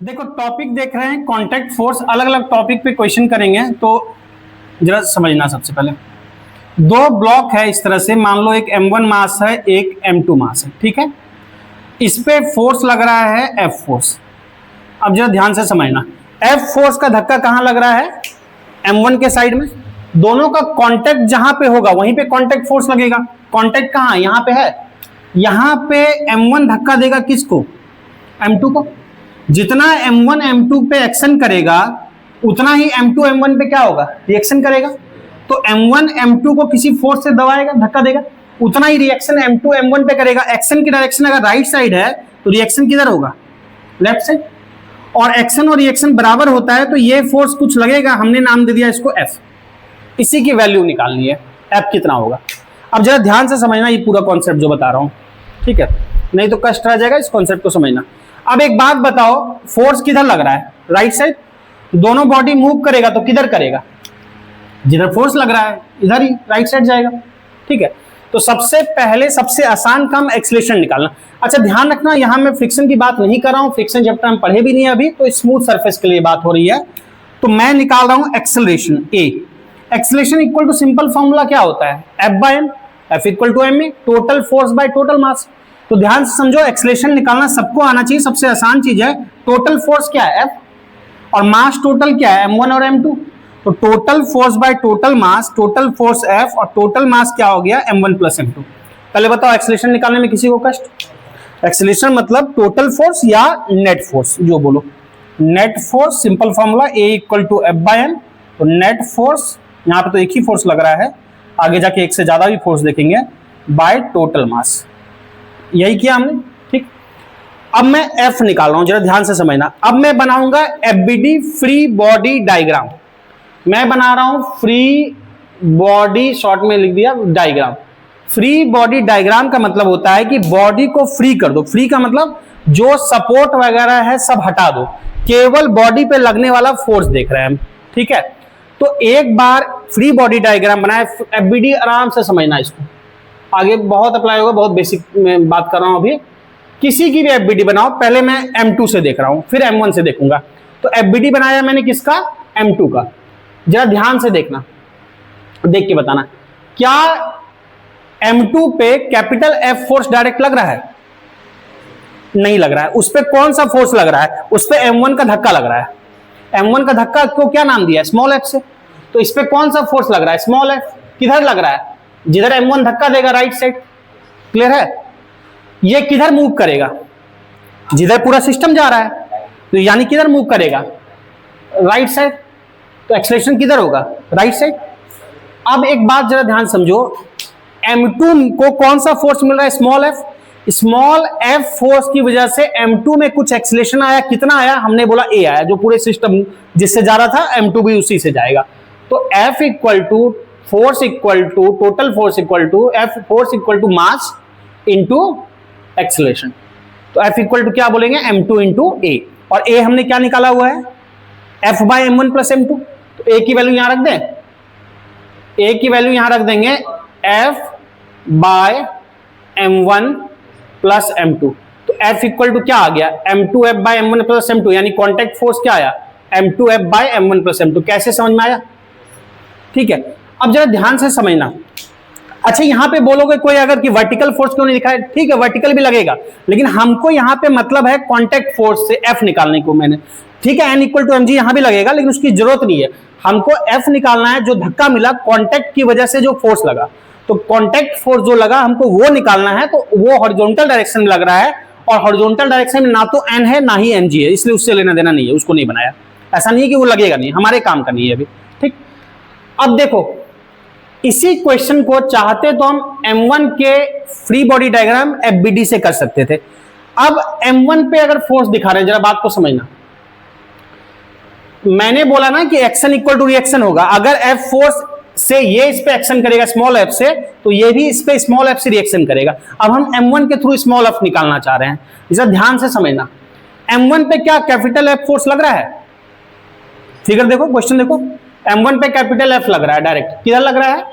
देखो टॉपिक देख रहे हैं कांटेक्ट फोर्स, अलग अलग टॉपिक पे क्वेश्चन करेंगे तो जरा समझना। सबसे पहले दो ब्लॉक है इस तरह से, मान लो एक m1 मास है, एक m2 मास है, ठीक है। इस पे फोर्स लग रहा है F फोर्स। अब जरा ध्यान से समझना, F फोर्स का धक्का कहां लग रहा है? m1 के साइड में। दोनों का कांटेक्ट जहां पे होगा वहीं पे कांटेक्ट फोर्स लगेगा। कांटेक्ट कहां? यहां पे है। यहां पे m1 धक्का देगा किसको? m2 को। जितना m1 m2 पे एक्शन करेगा उतना ही m2 m1 पे क्या होगा? रिएक्शन करेगा। तो m1 m2 को किसी फोर्स से दबाएगा, धक्का देगा, उतना ही रिएक्शन m2 m1 पे करेगा। एक्शन की डायरेक्शन अगर राइट साइड है तो रिएक्शन किधर होगा? Left side. और एक्शन और रिएक्शन बराबर होता है तो ये फोर्स कुछ लगेगा, हमने नाम दे दिया इसको F। इसी की वैल्यू निकालनी है, F कितना होगा। अब जरा ध्यान से समझना ये पूरा कॉन्सेप्ट जो बता रहा हूं, ठीक है, नहीं तो कष्ट रह जाएगा इस कॉन्सेप्ट को समझना। अब एक बात बताओ, फोर्स किधर लग रहा है? Right side. दोनों बॉडी मूव करेगा तो किधर करेगा? जिधर फोर्स लग रहा है इधर ही, राइट साइड जाएगा, ठीक है। तो सबसे पहले सबसे आसान काम एक्सीलरेशन निकालना। अच्छा ध्यान रखना, यहां मैं फ्रिक्शन की बात नहीं कर रहा हूं, फ्रिक्शन चैप्टर हम पढ़े भी नहीं अभी, तो स्मूथ सरफेस के लिए बात हो रही है। तो मैं निकाल रहा हूं acceleration A। Acceleration equal to simple formula क्या होता है? F/m, F equal to ma, total force by total mass. तो ध्यान से समझो, एक्सीलरेशन निकालना सबको आना चाहिए, सबसे आसान चीज है। टोटल फोर्स क्या है? F। और मास टोटल क्या है? m1 और m2। तो total force by total mass, total force F और टोटल मास क्या हो गया? m1 plus m2। पहले बताओ एक्सीलरेशन निकालने में किसी को कष्ट? एक्सीलरेशन मतलब टोटल फोर्स या नेट फोर्स, जो बोलो। Net force simple formula A equal to F/m। तो नेट फोर्स, यहां पे तो एक ही फोर्स लग रहा है, आगे जाके एक से ज्यादा भी फोर्स देखेंगे, बाय टोटल मास। यही किया हमने, ठीक। अब मैं F निकाल रहा हूं, जरा ध्यान से समझना। अब मैं बनाऊंगा FBD फ्री बॉडी डायग्राम। मैं बना रहा हूं फ्री बॉडी, शॉर्ट में लिख दिया डायग्राम। फ्री बॉडी डायग्राम का मतलब होता है कि बॉडी को फ्री कर दो। फ्री का मतलब जो सपोर्ट वगैरह है सब हटा दो, केवल बॉडी पे लगने वाला फोर्स देख रहे हैं हम, ठीक है। तो एक बार फ्री बॉडी डायग्राम बनाए, FBD आराम से समझना इसको, आगे बहुत अप्लाई होगा, बहुत बेसिक में बात कर रहा हूं अभी। किसी की भी FBD बनाओ, पहले मैं M2 से देख रहा हूं, फिर M1 से देखूंगा। तो FBD बनाया मैंने किसका? M2 का। जरा ध्यान से देखना, देख के बताना, क्या M2 पे कैपिटल F फोर्स डायरेक्ट लग रहा है? नहीं लग रहा है। उस पे कौन सा फोर्स लग रहा है? उस पे M1 का धक्का लग रहा है। M1 का धक्का को क्या नाम दिया? स्मॉल f से। तो इस पे कौन सा फोर्स लग रहा है? Small f। किधर लग रहा है? जिधर M1 धक्का देगा, राइट साइड। क्लियर है? ये किधर मूव करेगा? जिधर पूरा सिस्टम जा रहा है, तो यानी किधर मूव करेगा? Right side. तो एक्सीलरेशन किधर होगा? Right side. अब एक बात जरा ध्यान समझो, M2 को कौन सा फोर्स मिल रहा है? Small f। Small f force की वजह से M2 में कुछ एक्सीलरेशन आया। कितना आया? हमने बोला A आया, जो पूरे सिस्टम जिससे जा रहा था M2 भी उसी से जाएगा। तो F equal to force equal to total force equal to F force equal to mass into acceleration. तो F इक्वल टू क्या बोलेंगे? M2 into A। और A हमने क्या निकाला हुआ है? F by M1 plus M2। तो A की वैल्यू यहां रख दें, A की वैल्यू यहां रख देंगे F by M1 plus M2। तो F इक्वल टू क्या आ गया? M2F bye M1 plus M2, यानी कॉन्टैक्ट फोर्स क्या आया? M2F bye M1 plus M2। कैसे समझ में आया? ठीक है। अब जरा ध्यान से समझना। अच्छा यहां पे बोलोगे कोई अगर कि वर्टिकल फोर्स क्यों नहीं लिखा है? ठीक है, वर्टिकल भी लगेगा, लेकिन हमको यहां पे मतलब है कॉन्टैक्ट फोर्स से F निकालने को मैंने, ठीक है। N इक्वल टू mg यहां भी लगेगा, लेकिन उसकी जरूरत नहीं है। हमको F निकालना है, जो धक्का मिला कॉन्टैक्ट की वजह से जो फोर्स लगा। तो कॉन्टैक्ट फोर्स जो लगा हमको वो निकालना है। तो वो हॉरिजॉन्टल डायरेक्शन में लग रहा है, और हॉरिजॉन्टल डायरेक्शन में ना तो N है ना ही mg है, इसलिए उससे लेना देना नहीं है, उसको नहीं बनाया। ऐसा नहीं है कि वो लगेगा नहीं, हमारे काम का नहीं है अभी, ठीक। अब देखो, इसी क्वेश्चन को चाहते तो हम M1 के फ्री बॉडी डायग्राम FBD से कर सकते थे। अब M1 पे अगर फोर्स दिखा रहे हैं, जरा बात को समझना। मैंने बोला ना कि एक्शन इक्वल टू रिएक्शन होगा। अगर F फोर्स से ये इस पे एक्शन करेगा स्मॉल f से, तो ये भी इस पे स्मॉल f से रिएक्शन करेगा। अब हम M1 के थ्रू स्मॉल f निकालना चाह रहे हैं, इसे ध्यान से समझना। M1 पे क्या कैपिटल F फोर्स लग रहा है? फिगर देखो, क्वेश्चन देखो। M1 पे कैपिटल F लग रहा है डायरेक्ट। किधर लग रहा है?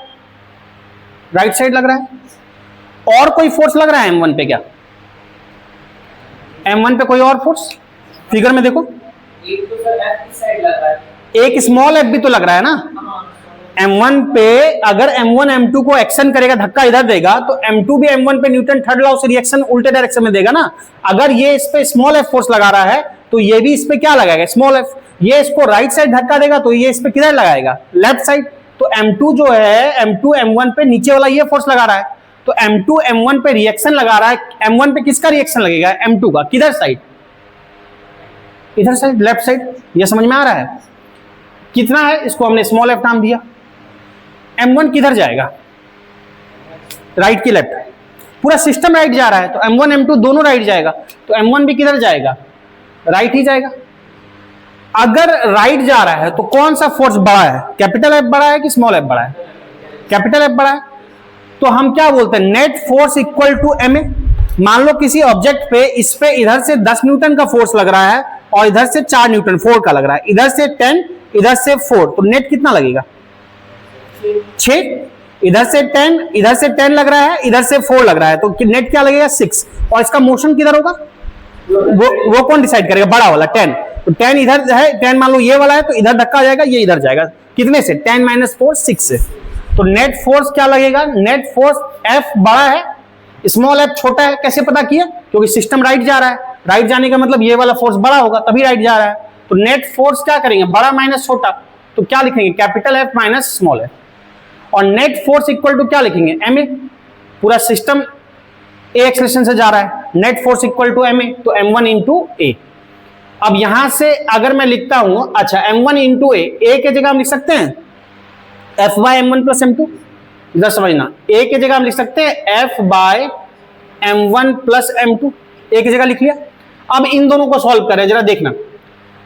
राइट साइड लग रहा है। और कोई फोर्स लग रहा है M1 पे क्या? M1 पे कोई और फोर्स? फिगर में देखो, एक तो सर एफ की साइड लग रहा है, एक स्मॉल एफ भी तो लग रहा है ना। M1 पे अगर M1 M2 को एक्शन करेगा, धक्का इधर देगा, तो M2 भी M1 पे न्यूटन थर्ड लॉ से रिएक्शन उल्टे डायरेक्शन में देगा ना। अगर ये इस पे स्मॉल एफ फोर्स लगा रहा है तो ये भी इस पे क्या लगाएगा, स्मॉल एफ। ये इसको राइट साइड धक्का देगा तो ये इस पे किधर लगाएगा, लेफ्ट साइड। तो M2 जो है, M2 M1 पे नीचे वाला ये फोर्स लगा रहा है, तो M2 M1 पे रिएक्शन लगा रहा है। M1 पे किसका रिएक्शन लगेगा, M2 का। किधर साइड, इधर साइड, लेफ्ट साइड। ये समझ में आ रहा है। कितना है, इसको हमने स्मॉल एफ नाम दिया। M1 किधर जाएगा, राइट की लेफ्ट, पूरा सिस्टम राइट जा रहा है, तो M1 M2 दोनों राइट जाएगा, तो M1 भी किधर जाएगा, राइट ही जाएगा। अगर राइट जा रहा है तो कौन सा फोर्स बड़ा है, कैपिटल एफ बड़ा है कि स्मॉल एफ बड़ा है, कैपिटल एफ बड़ा है। तो हम क्या बोलते हैं, net force equal to ma। मान लो किसी ऑब्जेक्ट पे, इस पे इधर से 10 न्यूटन का फोर्स लग रहा है और इधर से 4 न्यूटन 4 का लग रहा है, इधर से 10 इधर से 4, तो नेट कितना लगेगा, 6। इधर से 10 इधर से 10 लग रहा है, इधर से 4 लग रहा है, तो नेट क्या लगेगा, 6। और इसका मोशन किधर होगा, वो कौन डिसाइड करेगा, बड़ा वाला 10। तो 10 इधर है, 10 मान लो ये वाला है, तो इधर धक्का जाएगा, ये इधर जाएगा, कितने से, 10 माइनस 4 6 से। तो नेट फोर्स क्या लगेगा, नेट फोर्स F बड़ा है, स्मॉल f छोटा है। कैसे पता किया, क्योंकि सिस्टम राइट जा रहा है, राइट जाने का मतलब ये वाला फोर्स बड़ा होगा, तभी राइट जा रहा है। तो नेट फोर्स क्या करेंगे, बड़ा माइनस छोटा, तो क्या लिखेंगे, capital F minus small f। और नेट फोर्स इक्वल टू क्या लिखेंगे, ma। पूरा सिस्टम a एक्सेलरेशन से जा रहा है, net force equal to ma, तो m1 इंटू a। अब यहां से अगर मैं लिखता हूं, अच्छा m1 इंटू a के जगह हम लिख सकते हैं f by m1 plus m2। इधर समझना, a के जगह हम लिख सकते हैं f by m1 plus m2, a की जगह लिख लिया। अब इन दोनों को सॉल्व करें, जरा देखना।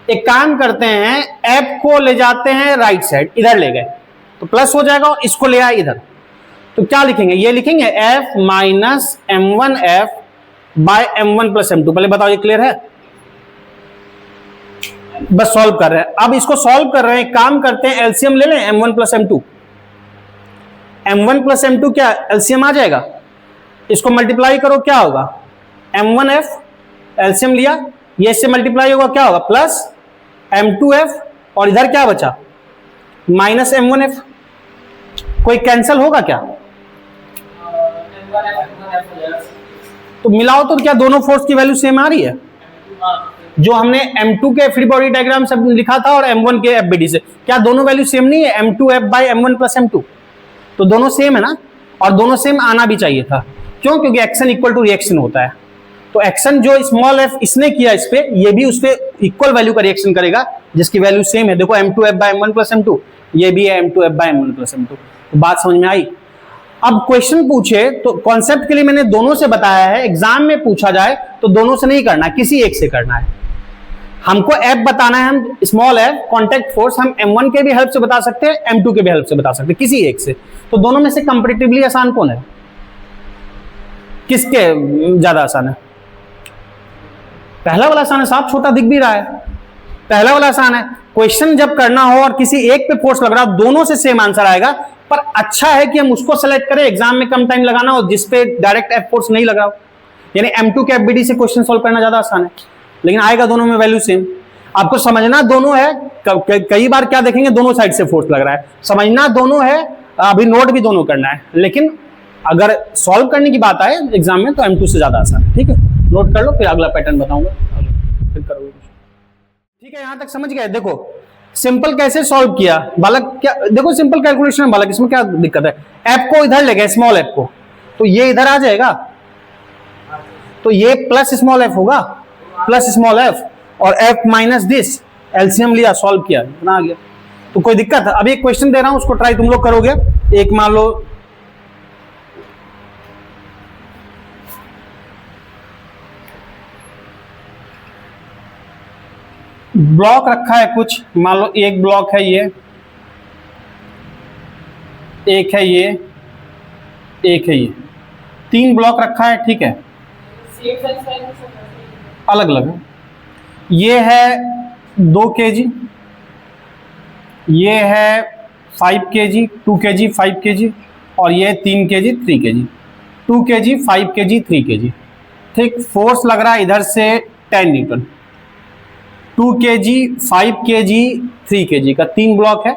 एक काम करते हैं, f को ले जाते हैं राइट साइड, इधर ले गए तो प्लस हो जाएगा, और इसको ले आए इधर, तो क्या लिखेंगे, ये लिखेंगे f minus m1f bye m1 plus m2। पहले बताओ ये क्लियर है, बस सॉल्व कर रहे हैं। अब इसको सॉल्व कर रहे हैं, काम करते हैं, एलसीएम ले लें m1 plus m2। m1 plus m2 क्या एलसीएम आ जाएगा, इसको मल्टीप्लाई करो, क्या होगा, m1f, एलसीएम लिया, ये इससे मल्टीप्लाई होगा, क्या होगा, प्लस m2f, और इधर क्या बचा, माइनस m1f। कोई कैंसिल होगा क्या, तो मिलाओ तो क्या दोनों फोर्स की वैल्यू सेम आ रही है। जो हमने M2 के फ्री बॉडी डायग्राम से लिखा था और M1 के FBD से, क्या दोनों वैल्यू सेम नहीं है, m2f bye m1 plus m2, तो दोनों सेम है ना। और दोनों सेम आना भी चाहिए था, क्यों, क्योंकि एक्शन इक्वल टू रिएक्शन होता है। तो एक्शन जो स्मॉल f इसने किया इस पे, ये भी उस पे इक्वल वैल्यू का रिएक्शन करेगा जिसकी वैल्यू सेम है। देखो m2f bye m1 plus m2, ये भी है m2f bye m1 plus m2। तो बात समझ में आई। अब क्वेश्चन पूछे तो कॉन्सेप्ट के लिए मैंने दोनों से बताया है, एग्जाम में पूछा जाए तो दोनों से नहीं करना, किसी एक से करना है। हमको f बताना है, हम स्मॉल f कॉन्टैक्ट फोर्स हम m1 के भी हेल्प से बता सकते हैं, m2 के भी हेल्प से बता सकते हैं, किसी एक से। तो दोनों में से कंपैरेटिवली आसान कौन है, किसके ज्यादा आसान है, पहला वाला आसान है साहब, छोटा दिख भी रहा है, पहला वाला आसान है। क्वेश्चन जब करना हो और किसी एक पे फोर्स लग रहा हो, दोनों से सेम आंसर आएगा, पर अच्छा है कि हम उसको सेलेक्ट करें एग्जाम में कम टाइम लगाना हो जिसपे डायरेक्ट एफ फोर्स नहीं लगा हो। यानी M2 के FBD से क्वेश्चन सॉल्व करना ज्यादा आसान है, लेकिन आएगा दोनों में वैल्यू सेम। आपको समझना दोनों है, कई बार क्या देखेंगे दोनों साइड से फोर्स लग रहा है, समझना दोनों है, अभी नोट भी दोनों करना है, लेकिन अगर सॉल्व करने की बात आए एग्जाम में तो M2 से ज्यादा आसान है। ठीक है, नोट कर लो, फिर अगला पैटर्न बताऊंगा, फिर करोगे। ठीक है, यहां तक समझ गए। देखो सिंपल कैसे सॉल्व किया बालक, क्या देखो सिंपल कैलकुलेशन है बालक, इसमें क्या दिक्कत है। एफ को इधर ले गए, स्मॉल एफ को, तो ये इधर आ जाएगा, तो ये प्लस स्मॉल एफ होगा, प्लस स्मॉल एफ, और एफ माइनस दिस, एलसीएम लिया, सॉल्व किया, इतना आ गया। तो कोई दिक्कत है। अभी एक क्वेश्चन दे रहा हूं, उसको ट्राई तुम लोग करोगे। एक मान लो ब्लॉक रखा है कुछ, मान लो एक ब्लॉक है ये, एक है ये, एक है ये, 3 ब्लॉक रखा है। ठीक है, अलग अलग है। ये है 2 kg, ये है 5 kg, 2 kg 5 kg, और ये 3 kg 3 kg, 2 kg 5 kg 3 kg। ठीक, फोर्स लग रहा है इधर से 10 न्यूटन, 2 kg, 5 kg, 3 kg का 3 ब्लॉक है।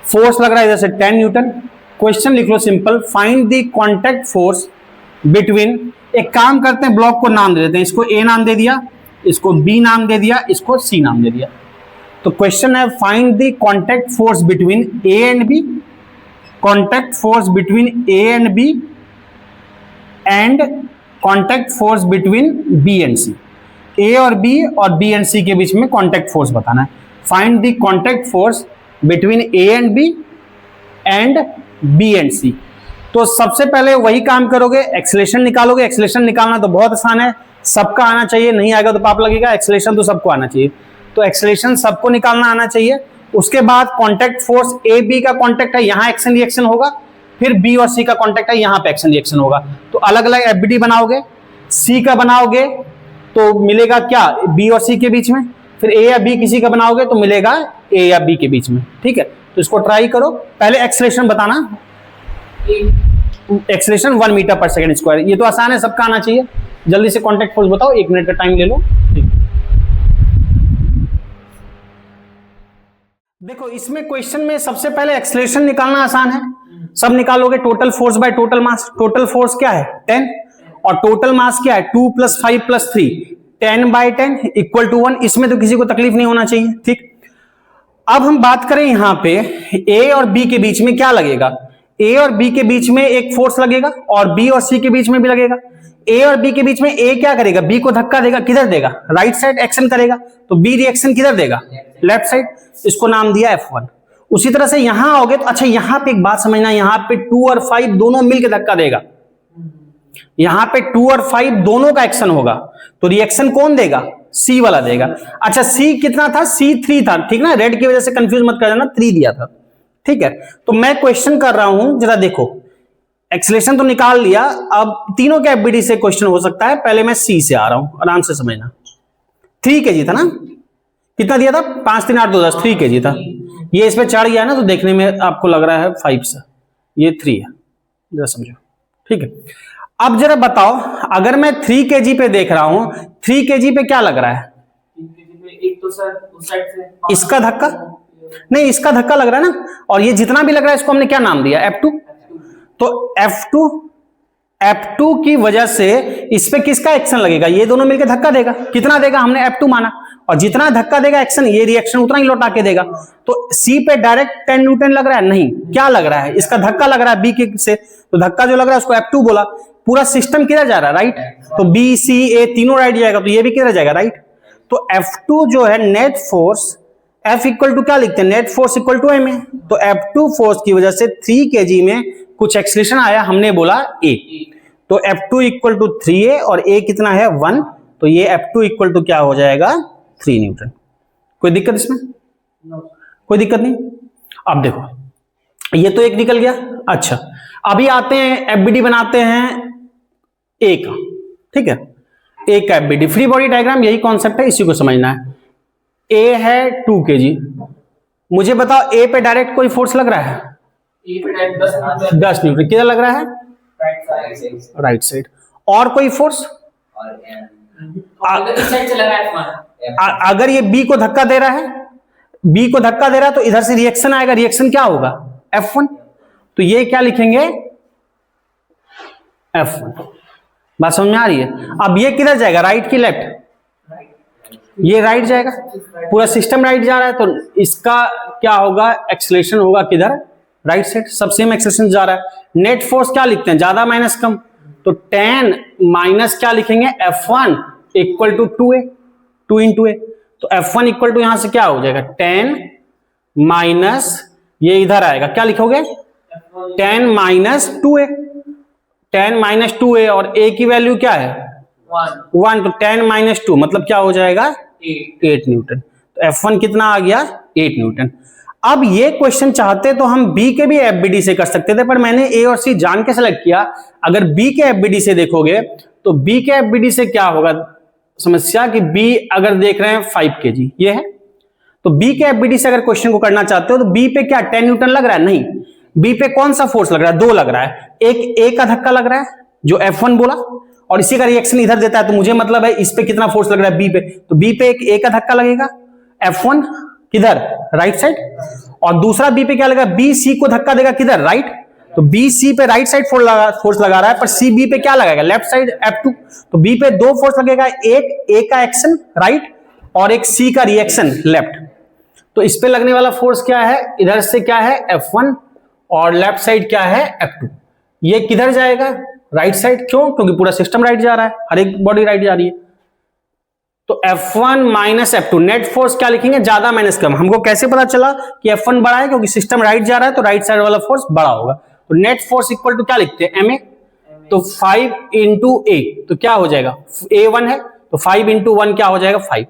फोर्स लग रहा है इधर से 10 न्यूटन। क्वेश्चन लिख लो simple, find the contact force between, एक काम करते हैं ब्लॉक को नाम दे देते हैं, इसको ए नाम दे दिया, इसको बी नाम दे दिया, इसको सी नाम दे दिया। तो क्वेश्चन है find the contact force between A and B, contact force between A and B and contact force between B and C. A और बी एंड सी के बीच में कॉन्टैक्ट फोर्स बताना है। Find the contact force between A and B and C. तो सबसे पहले वही काम करोगे, एक्सेलरेशन निकालोगे। एक्सेलरेशन निकालना तो बहुत आसान है, सबका आना चाहिए, नहीं आएगा तो पाप लगेगा। एक्सेलरेशन तो सबको आना चाहिए, तो एक्सेलरेशन सबको निकालना आना चाहिए। उसके बाद कॉन्टैक्ट फोर्स ए बी का कॉन्टैक्ट है, यहां एक्शन रिएक्शन होगा, फिर बी और सी का कॉन्टैक्ट है, यहां पे एक्शन रिएक्शन होगा। तो अलग अलग एफबीडी बनाओगे, सी का बनाओगे तो मिलेगा क्या बी और सी के बीच में, फिर ए या बी किसी का बनाओगे तो मिलेगा ए या बी के बीच में। ठीक है, तो इसको ट्राई करो। पहले एक्सेलरेशन बताना, एक्सेलरेशन 1 मीटर पर सेकंड स्क्वायर, ये तो आसान है, सबका आना चाहिए। जल्दी से कॉन्टैक्ट फोर्स बताओ, 1 मिनट का टाइम ले लो। ठीक, देखो इसमें क्वेश्चन में सबसे पहले एक्सेलरेशन निकालना आसान है, सब निकालोगे। Total force by total mass, total force क्या है 10 और टोटल मास क्या है 2 + 5 + 3, 10/10 = 1। इसमें तो किसी को तकलीफ नहीं होना चाहिए। ठीक, अब हम बात करें यहां पे ए और बी के बीच में क्या लगेगा। ए और बी के बीच में एक फोर्स लगेगा और बी और सी के बीच में भी लगेगा। ए और बी के बीच में ए क्या करेगा, बी को धक्का देगा, किधर देगा, राइट साइड एक्शन करेगा, तो बी रिएक्शन किधर देगा, लेफ्ट साइड, इसको नाम दिया F1। उसी तरह से यहां आओगे तो अच्छा यहां पे एक बात समझना, यहां पे 2 और 5 दोनों मिलकर धक्का देगा, यहां पे 2 और 5 दोनों का एक्शन होगा, तो रिएक्शन कौन देगा, सी वाला देगा। अच्छा सी कितना था, C3 था, ठीक ना, रेड की वजह से कंफ्यूज मत कर जाना, 3 दिया था। ठीक है, तो मैं क्वेश्चन कर रहा हूं, जरा देखो, एक्सेलरेशन तो निकाल लिया, अब तीनों के एफबीडी से क्वेश्चन हो सकता है। पहले मैं सी से आ रहा हूं, आराम से समझना। 3 kg था ना, कितना दिया था, 5 3 8 2 10, 3 kg था। ये इसमें चढ़ गया ना, तो देखने में आपको लग रहा है 5 से, ये 3 है, जरा समझो। ठीक है, अब जरा बताओ, अगर मैं 3 kg पे देख रहा हूं, 3 kg पे क्या लग रहा है, एक तो सर उस साइड से इसका धक्का नहीं, इसका धक्का लग रहा है ना, और ये जितना भी लग रहा है इसको हमने क्या नाम दिया, F2। तो F2 की वजह से इस पे किसका एक्शन लगेगा, ये दोनों मिलकर धक्का देगा, कितना देगा, हमने F2 माना, और जितना धक्का देगा एक्शन, ये रिएक्शन उतना ही लौटा के देगा। तो C पे डायरेक्ट 10 न्यूटन लग रहा है, नहीं, क्या लग रहा है, इसका धक्का लग रहा है B के से, तो धक्का जो लग रहा है उसको F2 बोला। पूरा सिस्टम किधर जा रहा है, राइट, तो B C A तीनों राइट जाएगा, तो ये भी किधर जाएगा, राइट। तो F2 जो है net force, F equal to क्या लिखते हैं, net force equal to m है। तो F2 फोर्स की वजह से 3 kg में कुछ एक्सेलरेशन आया, हमने बोला A, तो F2 इक्वल टू 3A और A कितना है 1, तो ये F2 इक्वल टू क्या हो जाएगा 3 न्यूटन। कोई दिक्कत इसमें, कोई दिक्कत नहीं। अब देखो ये तो एक निकल गया। अच्छा अभी आते हैं एफबीडी बनाते हैं A का, ठीक है, A का एफबीडी, फ्री बॉडी डायग्राम, यही कॉन्सेप्ट है, इसी को समझना है। A है 2 kg, मुझे बताओ A पे डायरेक्ट कोई फोर्स लग रहा है, 10 न्यूटन, किधर लग रहा है, राइट साइड, और कोई फोर्स, अगर ये B को धक्का दे रहा है, B को धक्का दे रहा है तो इधर से रिएक्शन आएगा, रिएक्शन क्या होगा F1, तो ये क्या लिखेंगे F1। बात समझ में आ रही है। अब ये किधर जाएगा, राइट की लेफ्ट, ये राइट जाएगा, पूरा सिस्टम राइट जा रहा है, तो इसका क्या होगा, एक्सेलरेशन होगा किधर, राइट साइड, सब सेम एक्सेलरेशन जा रहा है। नेट फोर्स क्या लिखते हैं, ज्यादा माइनस कम, तो 10 माइनस क्या लिखेंगे F1 equal to 2A, 2 into A, तो F1 इक्वल टू यहां से क्या हो जाएगा 10 माइनस, ये इधर आएगा, क्या लिखोगे 10 माइनस 2A, 10 माइनस 2A, और A की वैल्यू क्या है 1, तो 10 माइनस 2 मतलब क्या हो जाएगा 8 न्यूटन, तो F1 कितना आ गया 8 न्यूटन। अब ये क्वेश्चन चाहते तो हम B के भी एफबीडी से कर सकते थे, पर मैंने A और C जान के सेलेक्ट किया। अगर B के एफबीडी से देखोगे तो B के एफबीडी से क्या होगा समस्या, कि B अगर देख रहे हैं 5 kg ये है, तो B के एफबीडी से अगर क्वेश्चन को करना चाहते हो तो B पे क्या 10 न्यूटन लग रहा है, नहीं, B पे कौन सा फोर्स लग रहा है, 2 लग रहा है, एक A का धक्का लग रहा है जो F1 बोला, और इसी का रिएक्शन इधर देता है, तो मुझे मतलब है इस पे कितना फोर्स लग रहा है बी पे, तो बी पे एक ए का धक्का लगेगा F1 किधर, राइट साइड, और दूसरा बी पे क्या लगेगा, बी सी को धक्का देगा किधर, राइट, तो बी सी पे राइट साइड फोर्स लगा रहा है, पर सी बी पे क्या लगाएगा, लेफ्ट साइड F2, तो बी पे दो फोर्स लगेगा, एक ए का एक्शन राइट और एक सी का रिएक्शन लेफ्ट। तो इस पे लगने वाला फोर्स क्या है, इधर से क्या है F1 और लेफ्ट साइड क्या है F2। ये किधर जाएगा, राइट साइड, क्यों, क्योंकि पूरा सिस्टम राइट जा रहा है, हर एक बॉडी राइट जा रही है। तो F1 minus F2, net force क्या लिखेंगे, ज्यादा माइनस कम। हमको कैसे पता चला कि F1 बड़ा है, क्योंकि सिस्टम राइट जा रहा है, तो राइट साइड वाला फोर्स बड़ा होगा। तो नेट फोर्स इक्वल टू क्या लिखते हैं, ma, तो 5 इंटू ए, तो क्या हो जाएगा, A1 है तो 5 इंटू 1 क्या हो जाएगा 5।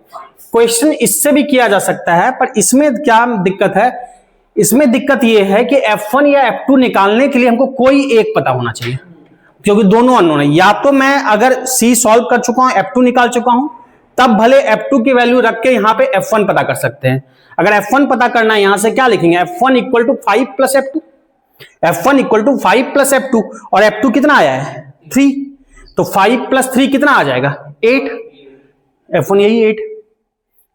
क्वेश्चन इससे भी किया जा सकता है, पर इसमें क्या दिक्कत है, इसमें दिक्कत यह है कि F1 या F2 निकालने के लिए हमको कोई एक पता होना चाहिए, क्योंकि दोनों अननोन है। या तो मैं अगर C सॉल्व कर चुका हूं, F2 निकाल चुका हूं, तब भले F2 की वैल्यू रख के यहां पे F1 पता कर सकते हैं। अगर F1 पता करना है, यहां से क्या लिखेंगे, F1 equal to 5 plus F2, F1 equal to 5 plus F2, और F2 कितना आया है 3, तो 5 प्लस 3 कितना आ जाएगा 8, F1 यही 8।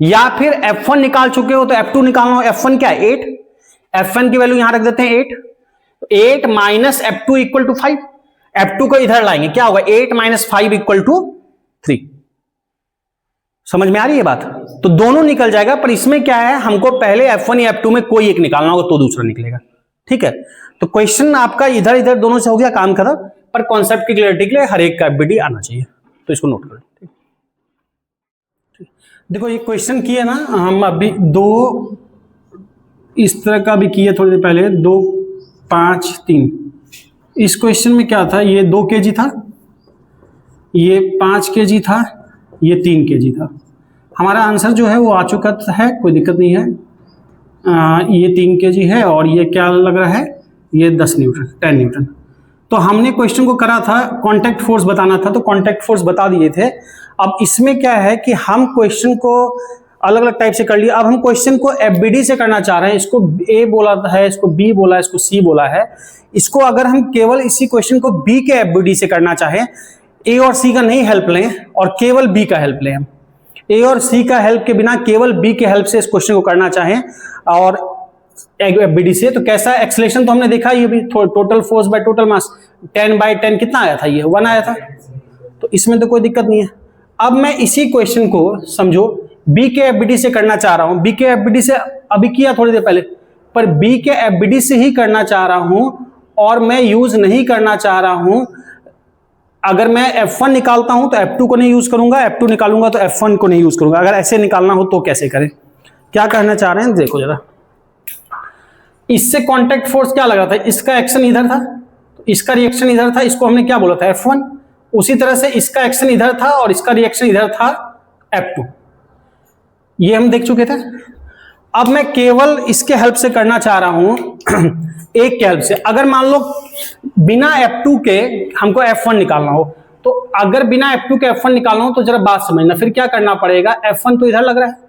या फिर F1 निकाल चुके हो तो F2 निकालना हो, F1 क्या है 8, F1 की वैल्यू यहां रख देते हैं 8 minus F2 equal to 5, F2 को इधर लाएंगे, क्या होगा 8 माइनस 5 इक्वल टू 3। समझ में आ रही है बात, तो दोनों निकल जाएगा, पर इसमें क्या है, हमको पहले F1 या F2 में कोई एक निकालना होगा तो दूसरा निकलेगा, ठीक है। तो क्वेश्चन आपका इधर इधर दोनों से हो गया काम खत्म, पर कॉन्सेप्ट की क्लियरिटी के लिए हर एक का एफबीडी आना चाहिए, तो इसको नोट करें। देखो ये क्वेश्चन किए ना हम अभी, दो इस तरह का भी किए थोड़ी देर पहले, 2 5 3। इस क्वेश्चन में क्या था, ये 2 kg था, ये 5 kg था, ये 3 kg था। हमारा आंसर जो है वो आ चुका है, कोई दिक्कत नहीं है। ये 3 kg है और ये क्या लग रहा है, ये 10 न्यूटन 10 न्यूटन। तो हमने क्वेश्चन को करा था, कांटेक्ट फोर्स बताना था, तो कांटेक्ट फोर्स बता दिए थे। अब इसमें क्या है कि हम क्वेश्चन को अलग अलग टाइप से कर लिया। अब हम क्वेश्चन को एफबीडी से करना चाह रहे हैं, इसको ए बोला है, इसको बी बोला है, इसको सी बोला है। इसको अगर हम केवल इसी क्वेश्चन को बी के एफबीडी से करना चाहें, ए और सी का नहीं हेल्प लें और केवल बी का हेल्प लें, हम ए और सी का हेल्प के बिना केवल बी के हेल्प से इस क्वेश्चन को करना चाहें और एफबीडी से, तो कैसा एक्सेलरेशन तो हमने देखा, ये भी टोटल फोर्स बाय टोटल मास 10/10 कितना आया था, ये 1 आया था, तो इसमें तो कोई दिक्कत नहीं है। अब मैं इसी क्वेश्चन को समझो बी के एफबीडी से करना चाह रहा हूं, बी के एफबीडी से अभी किया थोड़ी देर पहले, पर बी के एफबीडी से ही करना चाह रहा हूं और मैं यूज नहीं करना चाह रहा हूं। अगर मैं F1 निकालता हूं तो F2 को नहीं यूज करूंगा, F2 निकालूंगा तो F1 को नहीं यूज करूंगा। अगर ऐसे निकालना हो तो कैसे करें, क्या कहना चाह रहे हैं देखो जरा। इससे कांटेक्ट फोर्स क्या लगा था, इसका एक्शन इधर था, तो इसका रिएक्शन इधर था, इसको हमने क्या बोला था F1। उसी तरह से इसका एक्शन इधर था और इसका रिएक्शन इधर था F2, ये हम देख चुके थे। अब मैं केवल इसके हेल्प से करना चाह रहा हूं एक के हेल्प से। अगर मान लो बिना F2 के हमको F1 निकालना हो, तो अगर बिना F2 के F1 निकालना हो तो जरा बात समझना, फिर क्या करना पड़ेगा, F1 तो इधर लग रहा है।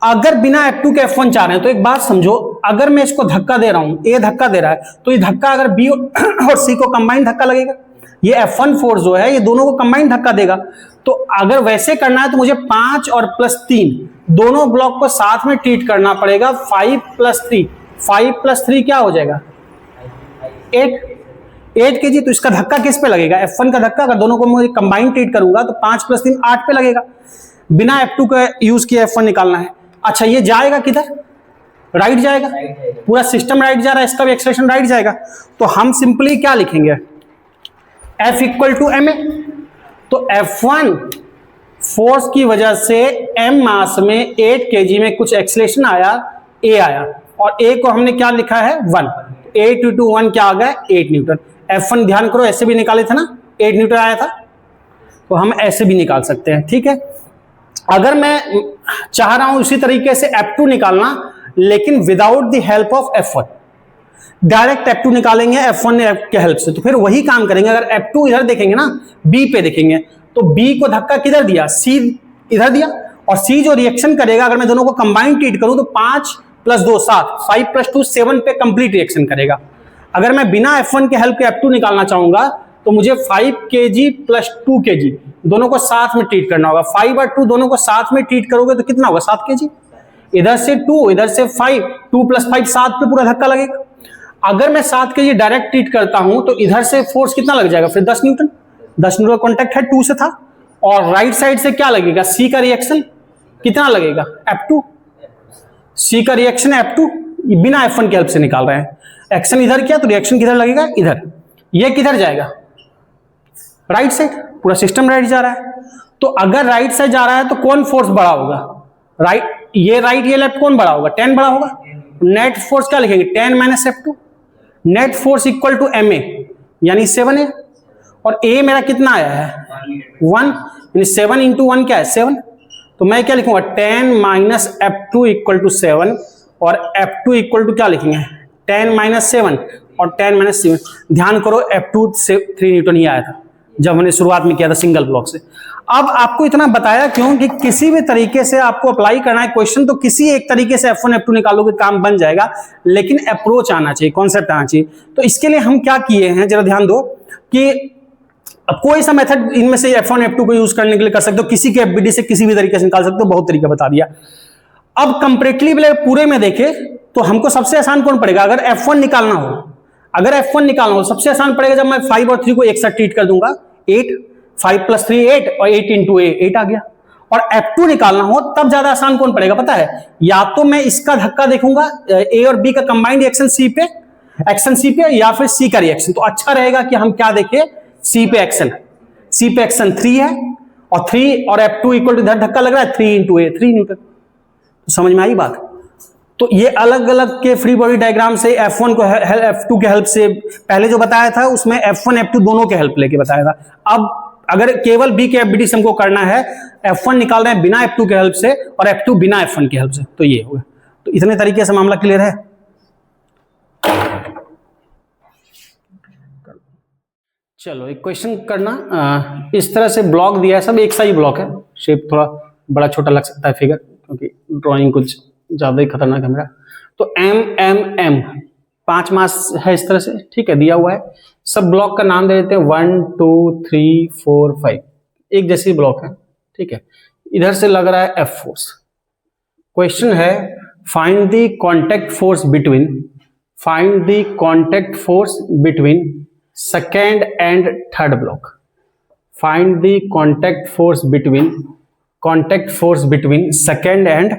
अगर बिना F2 के F1 चाह रहे हैं तो एक बात समझो, अगर मैं इसको धक्का दे रहा हूं, ए धक्का दे रहा है, तो ये धक्का अगर बी और सी को कंबाइन धक्का लगेगा, ये F1 फोर्स जो है ये दोनों को कंबाइन धक्का देगा। तो अगर वैसे करना है तो मुझे 5 और +3 दोनों ब्लॉक को साथ में ट्रीट करना पड़ेगा। 5 + 3 क्या हो जाएगा 8 kg। तो इसका धक्का किस पे लगेगा, F1 का धक्का। अगर दोनों को मैं कंबाइन ट्रीट करूंगा तो 5 + 3 8 पे लगेगा। बिना F2 का यूज किया F1 निकालना है। अच्छा ये जाएगा किधर, राइट जाएगा, पूरा सिस्टम राइट जा रहा है, इसका भी एक्सेलरेशन राइट जाएगा। तो हम सिंपली क्या लिखेंगे, F = ma। तो F1 फोर्स की वजह से m मास में 8 kg में कुछ एक्सेलरेशन आया, a आया, और a को हमने क्या लिखा है 1। 8 × 1 क्या आ गया 8 न्यूटन। F1 ध्यान करो ऐसे भी निकाले थे ना, 8 न्यूटन आया था, तो हम ऐसे भी निकाल सकते हैं, ठीक है। अगर मैं चाह रहा हूं इसी तरीके से F2 निकालना, लेकिन without the help of F1, direct F2 निकालेंगे F1 के हेल्प से, तो फिर वही काम करेंगे। अगर F2 इधर देखेंगे ना, B पे देखेंगे, तो B को धक्का किधर दिया, C इधर दिया, और C जो रिएक्शन करेगा, अगर मैं दोनों को कंबाइन ट्रीट करूं तो 5 + 2 7, 5 + 2 7 पे कंप्लीट रिएक्शन करेगा। अगर मैं बिना F1 के हेल्प के F2 निकालना चाहूंगा तो मुझे 5 kg प्लस 2 kg दोनों को साथ में ट्रीट करना होगा। 5 और 2 दोनों को साथ में ट्रीट करोगे तो कितना होगा, 7 kg। इधर से 2 इधर से 5, 2 प्लस 5 7 पे पूरा धक्का लगेगा। अगर मैं 7 kg डायरेक्ट ट्रीट करता हूं तो इधर से फोर्स कितना लग जाएगा, फिर 10 न्यूटन। 10 न्यूटन कॉन्टैक्ट है 2 से था, और राइट साइड से क्या लगेगा, C का रिएक्शन कितना लगेगा, F2। C का रिएक्शन F2 बिना F1 की हेल्प से निकाल रहे हैं। एक्शन इधर किया तो रिएक्शन किधर लगेगा, इधर। ये किधर जाएगा, राइट साइड। पूरा सिस्टम राइट जा रहा है, तो अगर राइट साइड जा रहा है तो कौन फोर्स बड़ा होगा, राइट। ये राइट ये लेफ्ट कौन बड़ा होगा, 10 बड़ा होगा। नेट फोर्स क्या लिखेंगे, 10 minus F2। Net force equal to MA यानी 7A, और A मेरा कितना आया है 1, यानी 7 इंटू 1 क्या है 7। तो मैं क्या लिखूंगा 10 माइनस F2 इक्वल टू 7, और F2 इक्वल टू क्या लिखेंगे 10 माइनस 7 और 10 माइनस 7। ध्यान करो F2 से 3 न्यूटन ही आया था जब हमने शुरुआत में किया था सिंगल ब्लॉक से। अब आपको इतना बताया क्यों कि किसी भी तरीके से आपको अप्लाई करना है क्वेश्चन, तो किसी एक तरीके से F1 F2 निकालोगे काम बन जाएगा, लेकिन अप्रोच आना चाहिए, कॉन्सेप्ट आना चाहिए। तो इसके लिए हम क्या किए हैं जरा ध्यान दो कि अब कोई सा मेथड इनमें से F1 F2 को यूज करने के लिए कर सकते हो, किसी के FBD से किसी भी तरीके से निकाल सकते हो, बहुत तरीका बता दिया। अब कंपेरेटिवली पूरे में देखे तो हमको सबसे आसान कौन पड़ेगा, अगर F1 निकालना हो, अगर F1 निकालना हो सबसे आसान पड़ेगा जब मैं 5 और 3 को एक साथ ट्रीट कर दूंगा, 8, 5 प्लस 3 8 और 8 इंटू 8 आ गया। और F2 निकालना हो तब ज्यादा आसान कौन पड़ेगा पता है, या तो मैं इसका धक्का देखूंगा A और B का कंबाइंड एक्शन C पे, या फिर C का रिएक्शन। तो अच्छा रहेगा कि हम क्या देखें, C पे एक्शन 3 है, और 3 और F2 इक्वल टू इधर धक्का लग रहा है 3 इंटू A 3 न्यूटन। तो समझ में आई बात। तो ये अलग अलग के फ्री बॉडी डायग्राम से F1 को F2 के हेल्प से, पहले जो बताया था उसमें F1 F2 दोनों के हेल्प लेके बताया था। अब अगर केवल B के FBD से हमको करना है, F1 निकाल रहे हैं बिना F2 के हेल्प से और F2 बिना F1 के हेल्प से, तो ये होगा। तो इतने तरीके से मामला क्लियर है। चलो एक क्वेश्चन करना, इस तरह से ब्लॉक दिया है, सब एक सा ही ब्लॉक है, शेप थोड़ा बड़ा छोटा लग सकता है फिगर, क्योंकि ड्राइंग कुछ ज्यादा ही खतरनाक है मेरा। तो M 5 मास है इस तरह से, ठीक है, दिया हुआ है। सब ब्लॉक का नाम दे देते हैं 1 2 3 4 5, एक जैसी ब्लॉक है, ठीक है। इधर से लग रहा है F फोर्स। क्वेश्चन है find the contact force between second and third block. Find the contact force between second and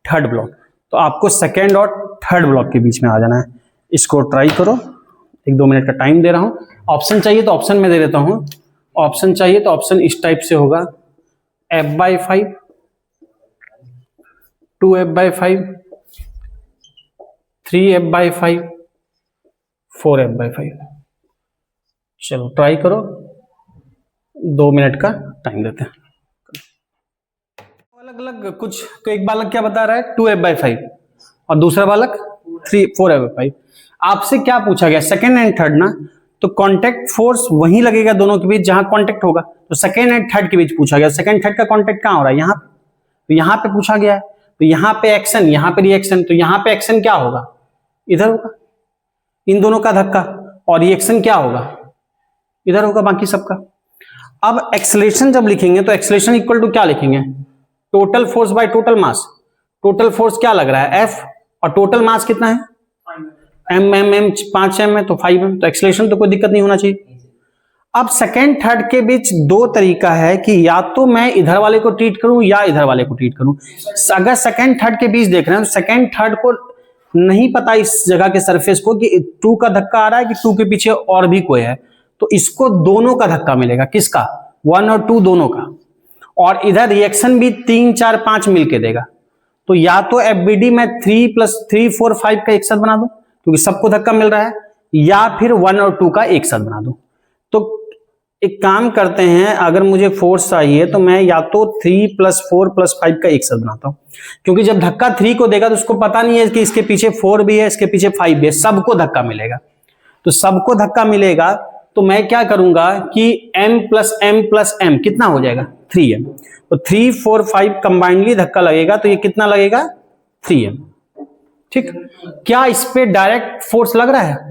third block. तो आपको सेकेंड और थर्ड ब्लॉक के बीच में आ जाना है। इसको ट्राई करो, 1-2 मिनट का टाइम दे रहा हूं। ऑप्शन चाहिए तो ऑप्शन में दे देता हूं। ऑप्शन चाहिए तो ऑप्शन इस टाइप से होगा, F/5, 2F/5, 3F/5, 4F/5। चलो ट्राई करो, 2 मिनट का टाइम देते हैं। अलग अलग कुछ, तो एक बालक क्या बता रहा है 2F/5 और दूसरा बालक 4F/5। आपसे क्या पूछा गया, सेकेंड एंड थर्ड ना, तो कांटेक्ट फोर्स वहीं लगेगा दोनों के बीच जहां कांटेक्ट होगा। तो सेकेंड एंड थर्ड के बीच पूछा गया, सेकेंड थर्ड का कांटेक्ट कहां हो रहा है, यहाँ पे। तो यहाँ पे पूछा गया है, तो यहाँ पे एक्शन, यहाँ पे रिएक्शन। तो यहाँ पे एक्शन क्या होगा, इधर होगा, इन दोनों का धक्का, और रिएक्शन क्या होगा, इधर होगा बाकी सबका। अब एक्सेलरेशन जब लिखेंगे तो एक्सेलरेशन इक्वल टू क्या लिखेंगे, total force by total mass. Total force क्या लग रहा है F, और टोटल मास कितना है M 5 M है तो 5 M। तो एक्सेलरेशन तो कोई दिक्कत नहीं होना चाहिए। अब सेकेंड थर्ड के बीच 2 तरीका है कि या तो मैं इधर वाले को ट्रीट करूं या इधर वाले को ट्रीट करूं। अगर सेकेंड थर्ड के बीच देख रहे हैं तो सेकेंड थर्ड को नहीं पता इस जगह के सरफेस को कि 2 का धक्का आ रहा है कि 2 के पीछे और भी कोई है, तो इसको दोनों का धक्का मिलेगा। किसका, 1 और 2 दोनों का। और इधर रिएक्शन भी 3 4 5 मिलके देगा। तो या तो FBD में 3 + 3 4 5 का एक साथ बना दूं क्योंकि सबको धक्का मिल रहा है, या फिर 1 और 2 का एक साथ बना दूं। तो एक काम करते हैं, अगर मुझे फोर्स चाहिए तो मैं या तो 3 + 4 + 5 का एक साथ बनाता हूं, क्योंकि जब धक्का 3 को देगा तो उसको पता नहीं है कि इसके पीछे 4 भी है, इसके पीछे 5 भी है, सबको धक्का मिलेगा। तो सबको धक्का मिलेगा तो मैं क्या करूंगा कि M + M + M कितना हो जाएगा 3M। तो 3 4 5 कंबाइंडली धक्का लगेगा तो ये कितना लगेगा 3M, ठीक, क्या इस पे डायरेक्ट फोर्स लग रहा है?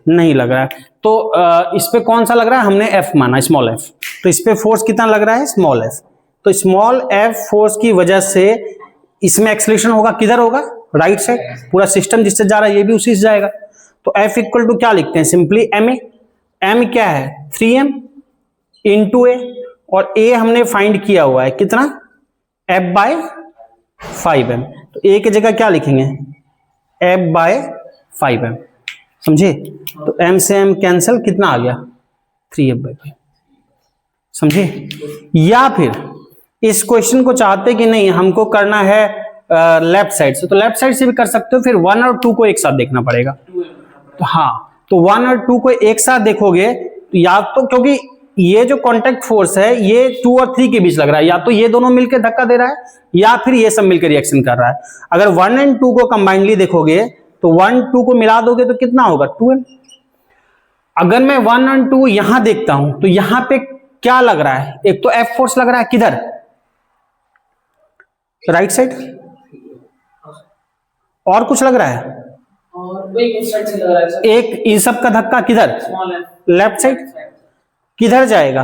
नहीं लग रहा है। तो इस पे कौन सा लग रहा है? हमने एफ माना, स्मॉल एफ। तो इस पे फोर्स कितना लग रहा है? Small F. तो स्मॉल एफ फोर्स की वजह से इसमें एक्सेलरेशन होगा, किधर होगा? Right side. पूरा सिस्टम जिससे जा रहा है ये भी उसी से जाएगा। तो एफ इक्वल टू क्या लिखते हैं? Simply M A. एम क्या है? 3m इंटू ए, और ए हमने फाइंड किया हुआ है कितना? F by 5m। तो ए की जगह क्या लिखेंगे? F by 5m। समझे? तो m से m कैंसिल, कितना आ गया? 3f bye 5। समझे? या फिर इस क्वेश्चन को चाहते कि नहीं हमको करना है लेफ्ट साइड से, तो लेफ्ट साइड से भी कर सकते हो। फिर 1 और 2 को एक साथ देखना पड़ेगा। तो हाँ, तो 1 और 2 को एक साथ देखोगे तो या तो, क्योंकि ये जो कांटेक्ट फोर्स है ये 2 और 3 के बीच लग रहा है, या तो ये दोनों मिलकर धक्का दे रहा है या फिर ये सब मिलकर रिएक्शन कर रहा है। अगर 1 और 2 को कंबाइनली देखोगे तो 1 2 को मिला दोगे तो कितना होगा? 2m। अगर मैं 1 और 2 यहां देखता हूं तो यहां पे क्या लग रहा है? एक तो एफ फोर्स लग रहा है, किधर? Right side. और कुछ लग रहा है? और एक इस साइड से लग रहा है सर, एक इन सब का धक्का किधर? Small F. Left side. किधर जाएगा?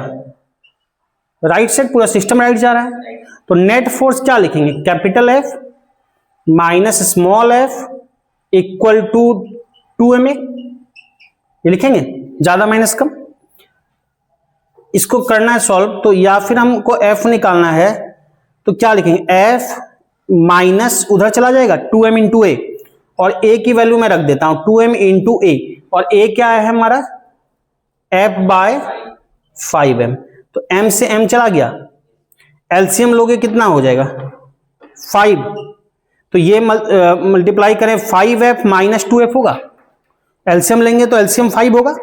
Right side. पूरा सिस्टम राइट जा रहा है। तो नेट फोर्स क्या लिखेंगे? Capital F minus small F equal to 2ma। ये लिखेंगे, ज्यादा माइनस कम। इसको करना है सॉल्व, तो या फिर हमको एफ निकालना है तो क्या लिखेंगे? एफ माइनस उधर चला जाएगा 2m इंटू ए, और ए की वैल्यू मैं रख देता हूं 2m इंटू ए, और ए क्या है हमारा? F by 5m। तो m से m चला गया, एलसीएम लोगे कितना हो जाएगा? 5। तो ये मल्टीप्लाई करें 5f माइनस 2f होगा। एलसीएम लेंगे तो एलसीएम 5 होगा,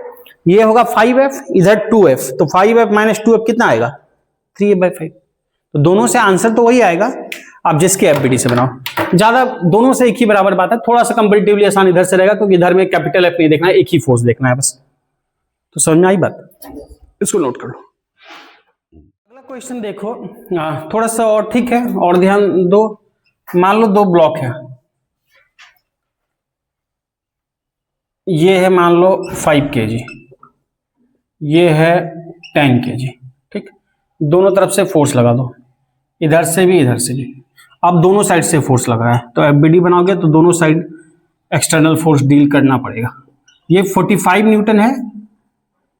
ये होगा 5f, इधर 2f, तो 5f माइनस 2f कितना आएगा? 3f/5। तो दोनों से आंसर तो वही आएगा। आप जिसके एफबीडी से बनाओ, ज्यादा दोनों से एक ही बराबर बात है। थोड़ा सा कंपैरेटिवली आसान इधर से रहेगा क्योंकि इधर में कैपिटल एफ नहीं देखना है, एक ही फोर्स देखना है बस। तो समझ में आई बात? इसको नोट कर लो। अगला क्वेश्चन देखो, थोड़ा सा और ठीक है, और ध्यान दो। मान लो 2 ब्लॉक है, ये है मान लो 5 kg, ये है 10 kg। ठीक, दोनों तरफ से फोर्स लगा दो, इधर से भी इधर से भी। अब दोनों साइड से फोर्स लग रहा है तो एफबीडी बनाओगे तो दोनों साइड एक्सटर्नल फोर्स डील करना पड़ेगा। ये 45 न्यूटन है,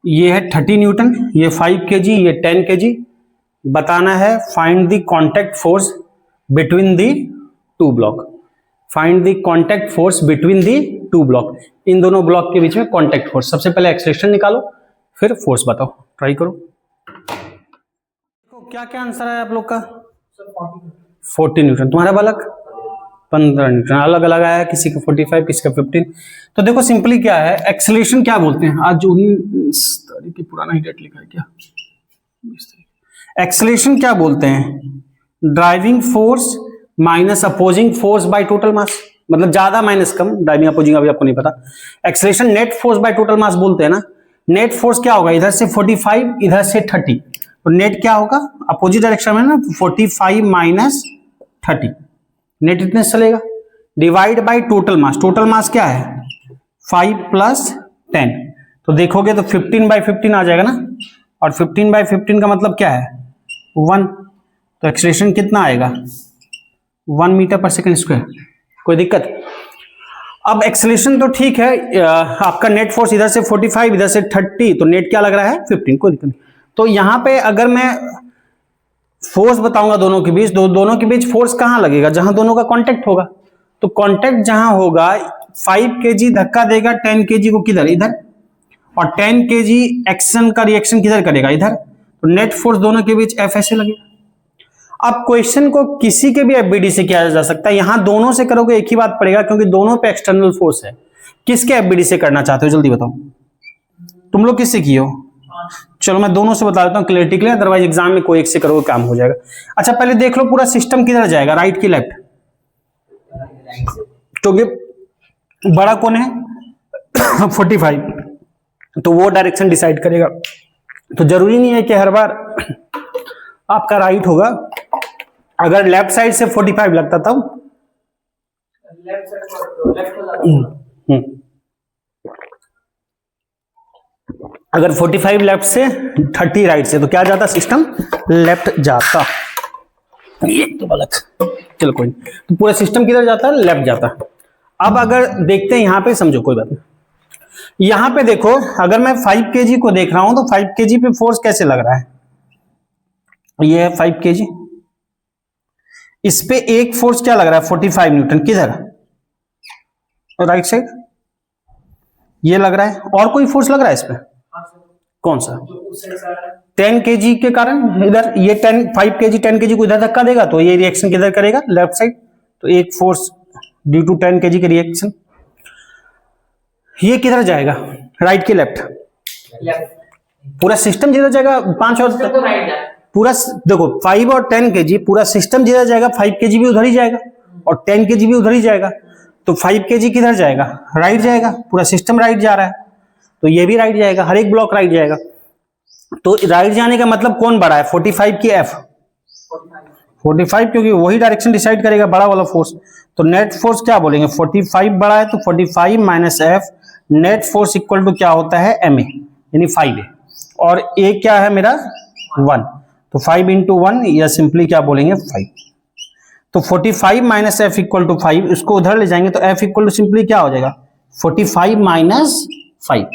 ये है 30 न्यूटन, ये 5 kg, ये 10 kg। बताना है find the contact force between the 2 block. Find the contact force between the 2 block. इन दोनों ब्लॉक के बीच में कांटेक्ट फोर्स। सबसे पहले एक्सेलरेशन निकालो, फिर फोर्स बताओ, ट्राई करो। क्या क्या आंसर है आप लोग का? 40 न्यूटन। तुम्हारा बालक 15 न्यूटन। अलग अलग आया, किसी का 45, किसी का 15। तो देखो सिंपली क्या है, एक्सेलरेशन क्या बोलते हैं? आज 19 तारीख की पुराना ही डेट लिखा है क्या? एक्सेलरेशन क्या बोलते हैं? Driving force minus opposing force by total मास। मतलब ज्यादा माइनस कम, ड्राइविंग अपोजिंग अभी आपको नहीं पता। Acceleration net force by total मास बोलते हैं ना। नेट फोर्स क्या होगा? इधर से 45, इधर से 30, तो नेट क्या होगा? अपोजिट डायरेक्शन में ना, 45 माइनस 30, नेट इतने चलेगा। Divide by total mass. Total mass क्या है? 5 प्लस 10, तो देखोगे तो 15/15 आ जाएगा ना, और 15/15 का मतलब क्या है? 1। तो एक्सेलरेशन कितना आएगा? 1 मीटर पर सेकंड स्क्वायर। कोई दिक्कत? अब एक्सेलरेशन तो ठीक है, आपका नेट फोर्स इधर से 45, इधर से 30, तो नेट क्या लग रहा है? 15। कोई दिक्कत नहीं। तो यहां पे अगर मैं फोर्स बताऊंगा दोनों के बीच, दोनों के बीच फोर्स कहां लगेगा? जहां दोनों का कांटेक्ट होगा। तो कांटेक्ट जहां होगा, 5 kg धक्का देगा 10 kg को, किधर? इधर। और 10 kg एक्शन का रिएक्शन किधर करेगा? इधर। तो नेट फोर्स दोनों के बीच F ऐसे लगेगा। अब क्वेश्चन को किसी के भी एफबीडी से किया जा सकता है। यहां दोनों से करोगे एक ही बात पड़ेगा, क्योंकि दोनों पे एक्सटर्नल फोर्स है। किसके एफबीडी से करना चाहते हो? जल्दी बताओ। तुम लोग किससे किए हो? चलो मैं दोनों से बता देता हूं क्लियरिटी के लिए, अदरवाइज एग्जाम में कोई एक से करोगे काम हो जाएगा। अच्छा पहले देख लो पूरा सिस्टम किधर जाएगा, राइट की लेफ्ट? क्योंकि बड़ा कौन है? 45, तो वो डायरेक्शन डिसाइड करेगा। तो जरूरी नहीं है कि हर बार आपका राइट होगा। अगर लेफ्ट साइड से 45 लगता तब लेफ्ट साइड को लेफ्ट हो जाता है। अगर 45 लेफ्ट से 30 राइट से तो क्या जाता, सिस्टम लेफ्ट जाता। ये तो गलत, चलो कोई नहीं। तो पूरा सिस्टम किधर जाता है, लेफ्ट जाता। अब अगर देखते हैं यहां पे, समझो कोई बात नहीं। यहां पे देखो, अगर मैं 5 kg को देख रहा हूं तो 5 kg पे फोर्स कैसे लग रहा है, ये है 5 kg, इस पे एक फोर्स क्या लग रहा है 45 न्यूटन, किधर, राइट साइड, ये लग रहा है। और कोई फोर्स लग रहा है इस पे, कौन सा, 10 kg के कारण इधर, ये 5 kg 10 kg को इधर धक्का देगा तो ये रिएक्शन किधर करेगा, लेफ्ट साइड। तो एक फोर्स ड्यू टू 10 kg के रिएक्शन, ये किधर जाएगा, राइट के लेफ्ट, पूरा सिस्टम जिधर जाएगा 5 और पूरा देखो 5 और 10 kg, पूरा सिस्टम जिधर जाएगा 5 kg भी उधर ही जाएगा और 10 kg भी उधर ही जाएगा। तो 5 kg किधर जाएगा, राइट जाएगा, पूरा सिस्टम राइट जा रहा है तो ये भी राइट जाएगा, हर एक ब्लॉक राइट जाएगा। तो राइट जाने का मतलब कौन बड़ा है, 45 की F, 45, क्योंकि वही डायरेक्शन डिसाइड करेगा बड़ा वाला फोर्स। तो नेट फोर्स क्या बोलेंगे, 45 बड़ा है तो 45 minus F, net force equal to क्या होता है ma, यानी 5a, और a क्या है मेरा 1, तो 5 इंटू 1 या सिंपली क्या बोलेंगे 5। तो 45 माइनस F इक्वल टू 5, इसको उधर ले जाएंगे तो F इक्वल टू सिंपली क्या हो जाएगा 45 minus 5,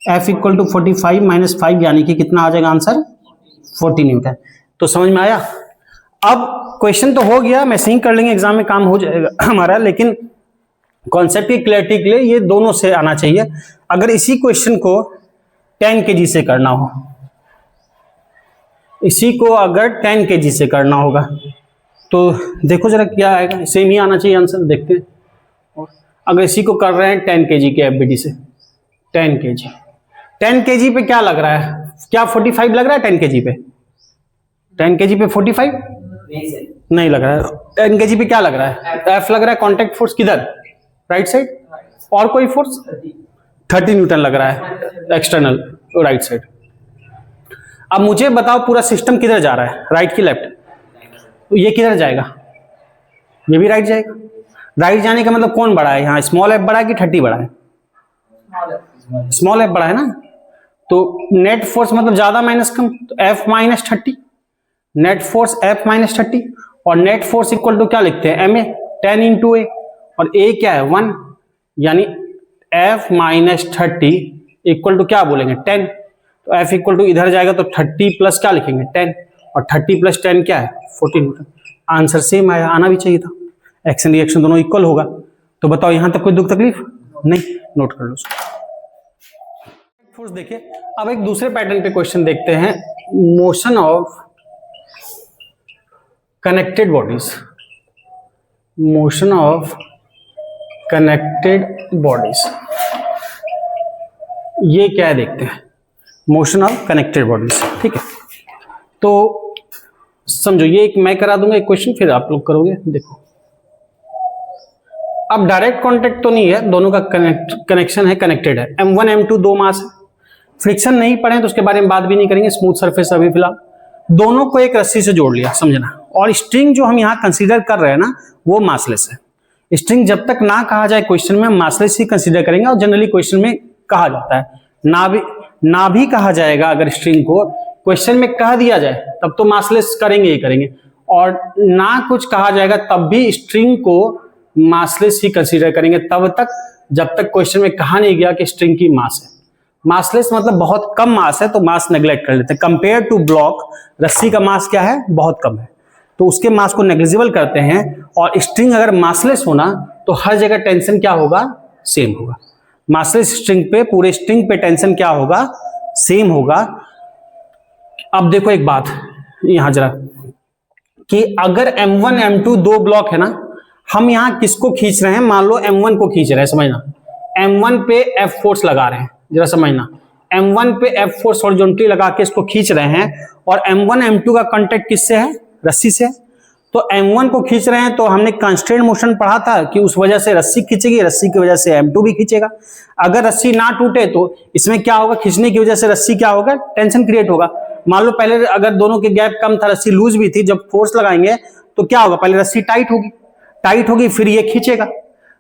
F equal to 45 minus 5, यानी कि कितना आ जाएगा आंसर 40 न्यूटन। तो समझ में आया। अब क्वेश्चन तो हो गया, मैसे ही कर लेंगे, एग्जाम में काम हो जाएगा हमारा, लेकिन कॉन्सेप्ट की क्लैरिटी के लिए ये दोनों से आना चाहिए। अगर इसी क्वेश्चन को 10 kg से करना हो, इसी को अगर 10 kg से करना होगा तो देखो जरा क्या आएगा, सेम ही आना चाहिए आंसर, देखते हैं। और अगर इसी को कर रहे हैं 10 kg के एफबीडी से, 10 kg पे क्या लग रहा है, क्या 45 लग रहा है 10 kg पे, 10 kg पे 45 नहीं लग रहा है, 10 kg पे क्या लग रहा है, F लग रहा है, कांटेक्ट फोर्स किधर, राइट साइड, और कोई फोर्स 30 न्यूटन लग रहा है एक्सटर्नल राइट साइड। अब मुझे बताओ पूरा सिस्टम किधर जा रहा है, राइट की लेफ्ट, तो ये किधर जाएगा, ये भी राइट जाएगा। राइट जाने का मतलब कौन बड़ा है यहाँ, स्मॉल एफ बड़ा है कि 30 बड़ा है, स्मॉल एफ बड़ा है ना। तो नेट फोर्स मतलब ज्यादा माइनस कम, तो F minus 30, net force F minus 30, और नेट फोर्स इक्वल टू क्या लिखते हैं ma, 10 इंटू a, और a क्या है 1, यानी F माइनस 30 इक्वल टू क्या बोलेंगे 10। तो F इक्वल टू इधर जाएगा तो 30 प्लस क्या लिखेंगे 10, और 30 प्लस 10 क्या है 40 न्यूटन। आंसर सेम आया, आना भी चाहिए था, एक्शन रिएक्शन दोनों इक्वल होगा। तो बताओ यहां तक कोई दुख तकलीफ नहीं, नोट कर लो। फोर्स देखिए, अब एक दूसरे पैटर्न पे क्वेश्चन देखते हैं, motion of connected bodies, motion of connected bodies, ये क्या है देखते हैं, मोशन ऑफ कनेक्टेड बॉडीज, ठीक है। तो समझो ये एक मैं करा दूंगा एक क्वेश्चन, फिर आप लोग करोगे। देखो अब डायरेक्ट कांटेक्ट तो नहीं है, दोनों का कनेक्शन है, कनेक्टेड है, M1 M2 दो मास है, फ्रिक्शन नहीं पढ़े तो उसके बारे में बात भी नहीं करेंगे, स्मूथ सरफेस अभी फिलहाल। दोनों को एक रस्सी से जोड़ लिया, समझना। और स्ट्रिंग जो हम यहाँ कंसीडर कर रहे हैं ना, वो मासलेस है। स्ट्रिंग जब तक ना कहा जाए क्वेश्चन में, मासलेस ही कंसीडर करेंगे, और जनरली क्वेश्चन में कहा जाता है। ना भी कहा जाएगा, अगर स्ट्रिंग को क्वेश्चन में कह दिया जाए तब तो मासलेस करेंगे ही करेंगे, और ना कुछ कहा जाएगा तब भी स्ट्रिंग को मासलेस ही कंसीडर करेंगे, तब तक जब तक क्वेश्चन में कहा नहीं गया कि स्ट्रिंग की मास है। मासलेस मतलब बहुत कम मास है, तो मास नेग्लेक्ट कर लेते हैं। कंपेयर टू ब्लॉक, रस्सी का मास क्या है, बहुत कम है, तो उसके मास को नेग्लिजिबल करते हैं। और स्ट्रिंग अगर मासलेस होना तो हर जगह टेंशन क्या होगा, सेम होगा। मासलेस स्ट्रिंग पे, पूरे स्ट्रिंग पे टेंशन क्या होगा, सेम होगा। अब देखो एक बात यहां जरा, कि अगर M1 M2 दो ब्लॉक है ना, हम यहां किसको खींच रहे हैं, मान लो M1 को खींच रहे हैं, समझना। M1 पे F फोर्स लगा रहे हैं, जरा समझना। M1 पे F फोर्स हॉरिजॉन्टली लगा के इसको खींच रहे हैं, और M1 M2 का कांटेक्ट किससे है, रस्सी से। तो M1 को खींच रहे हैं, तो हमने कंस्ट्रेंट मोशन पढ़ा था कि उस वजह से रस्सी खींचेगी, रस्सी की वजह से M2 भी खींचेगा। अगर रस्सी ना टूटे तो इसमें क्या होगा, खींचने की वजह से रस्सी क्या होगा, टेंशन क्रिएट होगा। मान लो पहले अगर दोनों के गैप कम था, रस्सी लूज भी थी, जब फोर्स लगाएंगे तो क्या होगा, पहले रस्सी टाइट होगी, टाइट होगी फिर ये खींचेगा,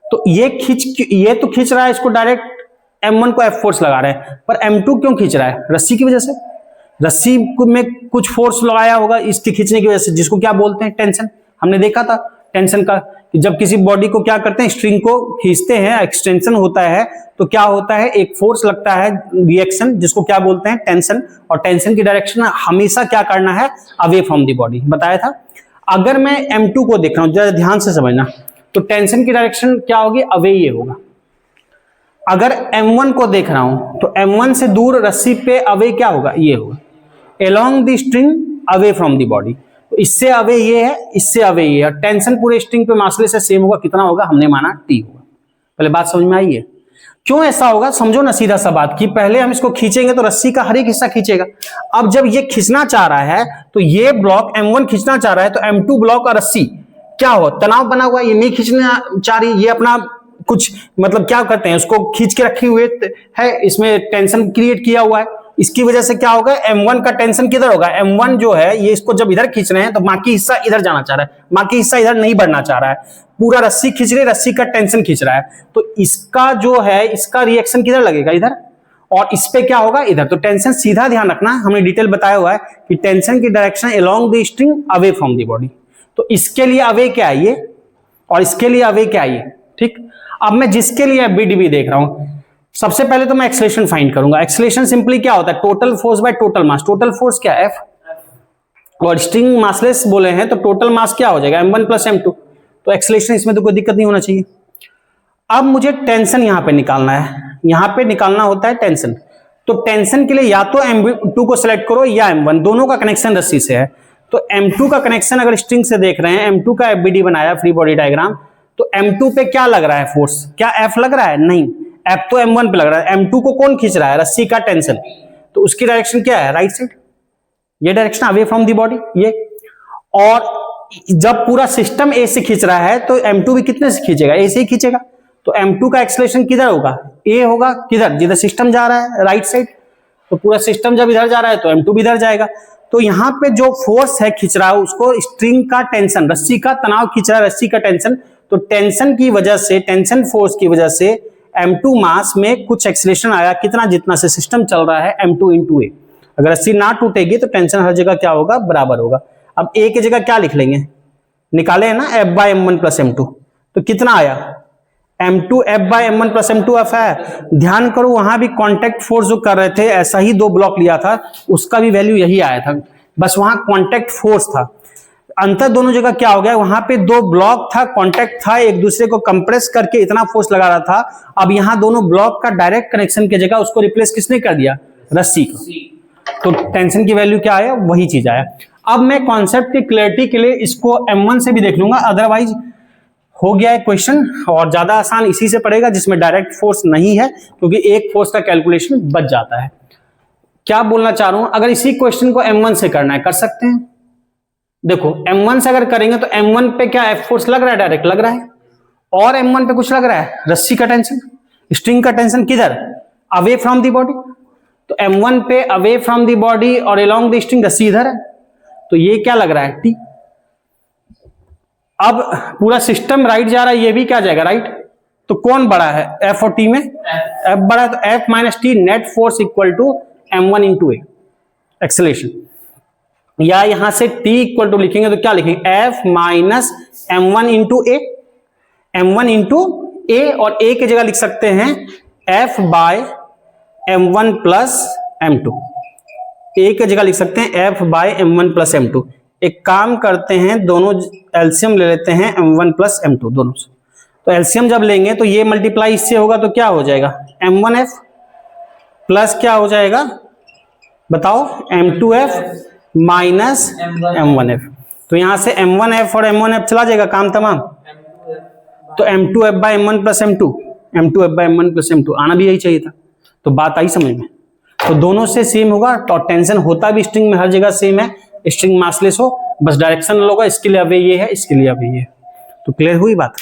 तो ये तो खींच रहा है इसको डायरेक्ट M1 को F फोर्स लगा रहे हैं, पर M2 क्यों खींच रहा है? रस्सी की वजह से। रस्सी में कुछ फोर्स लगाया होगा इसके खींचने की वजह से, जिसको क्या बोलते हैं? टेंशन। हमने देखा था टेंशन का, कि जब किसी बॉडी को क्या करते हैं, स्ट्रिंग को खींचते हैं, एक्सटेंशन होता है, तो क्या होता है, एक फोर्स लगता है, रिएक्शन, जिसको क्या बोलते हैं? टेंशन। और टेंशन की डायरेक्शन हमेशा क्या करना है? अवे फ्रॉम द बॉडी, बताया था। अगर मैं M2 को देख रहा हूं, जरा ध्यान से समझना, तो टेंशन की डायरेक्शन क्या होगी? अवे ये होगा। अगर M1 को देख रहा हूं तो M1 से दूर रस्सी पे अवे क्या होगा? ये होगा। Along the string away from the body, तो इससे अवे ये है, इससे अवे ये है। टेंशन पूरे स्ट्रिंग पे मासले से सेम होगा, कितना होगा? हमने माना T होगा। पहले बात समझ में आई है? क्यों ऐसा होगा समझो ना, सीधा सा बात, कि पहले हम इसको खींचेंगे तो रस्सी का हर एक हिस्सा खींचेगा। अब जब ये खींचना चाह रहा है तो ये ब्लॉक M1 खींचना चाह रहा है, तो M2 ब्लॉक और रस्सी क्या हो? तनाव बना हुआ है, ये नहीं खींचना चाह रही, ये अपना कुछ मतलब क्या करते हैं, उसको खींच के रखे हुए है, इसमें टेंशन क्रिएट किया हुआ है। इसकी वजह से क्या होगा? M1 का टेंशन किधर होगा? M1 जो है ये इसको जब इधर खींच रहे हैं तो बाकी हिस्सा इधर जाना चाह रहा है, बाकी हिस्सा इधर नहीं बढ़ना चाह रहा है, पूरा रस्सी खींच रही है, रस्सी का टेंशन खींच रहा है, तो इसका जो है इसका रिएक्शन किधर लगेगा? इधर। और इस पे क्या होगा? इधर। तो टेंशन, सीधा ध्यान रखना, हमने डिटेल बताया हुआ है कि टेंशन की direction along the string away from the body. तो इसके लिए अवे क्या है? ये, और इसके लिए अवे क्या है? ये। ठीक। अब मैं जिसके लिए BDB देख रहा हूं, सबसे पहले तो मैं एक्सेलरेशन फाइंड करूंगा। एक्सेलरेशन सिंपली क्या होता है? Total force by total mass. Total force क्या है? F। और स्ट्रिंग मासलेस बोले हैं तो टोटल मास क्या हो जाएगा? M1 plus M2। तो एक्सेलरेशन इसमें तो कोई दिक्कत नहीं होना चाहिए। अब मुझे टेंशन यहां पे निकालना है, यहां पे निकालना होता है टेंशन। तो टेंशन के लिए या तो M2 को सिलेक्ट करो या M1, दोनों का कनेक्शन रस्सी से है। तो M2 का कनेक्शन अगर स्ट्रिंग से देख रहे हैं, M2 का FBD बनाया, फ्री बॉडी डायग्राम, तो M2 पे क्या लग रहा है फोर्स? क्या F लग रहा है? नहीं, F तो M1 पे लग रहा है। M2 को कौन खींच रहा है? रस्सी का टेंशन। तो उसकी डायरेक्शन क्या है? Right side. ये direction away from the body, ये। और जब पूरा सिस्टम A से खींच रहा है तो M2 भी कितने से खींचेगा? A से ही खींचेगा। तो M2 का एक्सेलरेशन किधर होगा? A होगा। किधर? जिधर सिस्टम जा रहा है, राइट साइड। तो पूरा सिस्टम जब इधर जा रहा है तो M2 भी इधर जाएगा। तो यहां पे जो फोर्स है खींच रहा है उसको स्ट्रिंग का टेंशन, रस्सी का तनाव खींच रहा है, रस्सी का टेंशन। तो टेंशन की वजह से, टेंशन फोर्स की वजह से M2 मास में कुछ एक्सेलरेशन आया, कितना? जितना से सिस्टम चल रहा है, M2 इंटू A। अगर रस्सी ना टूटेगी तो टेंशन हर जगह क्या होगा? बराबर होगा। अब A की जगह क्या लिख लेंगे? निकाले है ना, F by M1 plus M2। तो कितना आया? M2 F by M1 plus M2 F है। ध्यान करो, वहां भी कॉन्टैक्ट फोर्स जो कर रहे थे, ऐसा ही दो ब्लॉक लिया था, उसका भी वैल्यू यही आया था, बस वहां कॉन्टैक्ट फोर्स था। अंतर दोनों जगह क्या हो गया? वहां पे दो ब्लॉक था, कॉन्टैक्ट था, एक दूसरे को कंप्रेस करके इतना फोर्स लगा रहा था। अब यहां दोनों ब्लॉक का डायरेक्ट कनेक्शन की जगह उसको रिप्लेस किसने कर दिया? रस्सी को। तो टेंशन की वैल्यू क्या आया? वही चीज आया। अब मैं कॉन्सेप्ट की क्लैरिटी के लिए इसको M1 से भी देख लूंगा, अदरवाइज हो गया है क्वेश्चन, और ज्यादा आसान इसी से पड़ेगा जिसमें डायरेक्ट फोर्स नहीं है, क्योंकि एक फोर्स का कैलकुलेशन बच जाता है। क्या बोलना चाह रहा हूं, अगर इसी क्वेश्चन को M1 से करना है, कर सकते हैं। देखो M1 से अगर करेंगे तो M1 पे क्या F फोर्स लग रहा है? डायरेक्ट लग रहा है। और M1 पे कुछ लग रहा है? रस्सी का टेंशन, स्ट्रिंग का टेंशन। किधर? Away from the body. तो M1 पे अवे फ्रॉम द बॉडी और अलोंग द स्ट्रिंग, रस्सी इधर है, तो ये क्या लग रहा है? T। अब पूरा सिस्टम राइट जा रहा है, ये भी क्या जाएगा? राइट। तो कौन बड़ा है? F और T में? F बड़ा है, तो F minus T net force equal to M1 into A acceleration. या यहां से T इक्वल टू लिखेंगे तो क्या लिखेंगे? F minus M1 into A, M1 into A, और A की जगह लिख सकते हैं F by M1 plus M2। A की जगह लिख सकते हैं F by M1 plus M2। एक काम करते हैं, दोनों एलसीएम ले लेते हैं, M1 प्लस M2 दोनों से। तो एलसीएम जब लेंगे तो ये मल्टीप्लाई इससे होगा तो क्या हो जाएगा? M1F प्लस क्या हो जाएगा? बताओ? M2F minus M1F। तो यहां से M1F और M1F चला जाएगा, काम तमाम। तो M2F bye M1 plus M2, M2F bye M1 plus M2 आना भी यही चाहिए था। तो बात आई समझ में? तो दोनों से सेम होगा, तो टेंशन होता भी स्ट्रिंग में हर जगह सेम है, स्ट्रिंग मासलेस हो, बस डायरेक्शन अलग होगा। इसके लिए अवे ये है, इसके लिए अवे ये है। तो क्लियर हुई बात?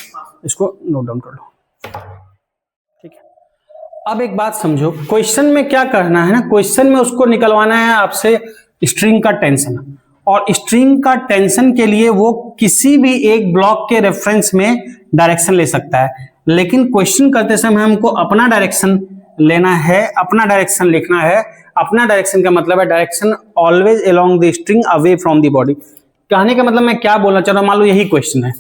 इसको नोट डाउन कर लो, ठीक है। अब एक बात समझो, क्वेश्चन में क्या करना है ना, क्वेश्चन में उसको निकलवाना है आपसे स्ट्रिंग का टेंशन, और स्ट्रिंग का टेंशन के लिए वो किसी भी एक ब्लॉक के रेफरेंस में डायरेक्शन ले सकता है, लेकिन क्वेश्चन करते समय हमको अपना डायरेक्शन लेना है, अपना डायरेक्शन लिखना है। अपना डायरेक्शन का मतलब है direction always along the string away from the body. कहने का मतलब मैं क्या बोलना चाह रहा हूं, मान लो यही क्वेश्चन है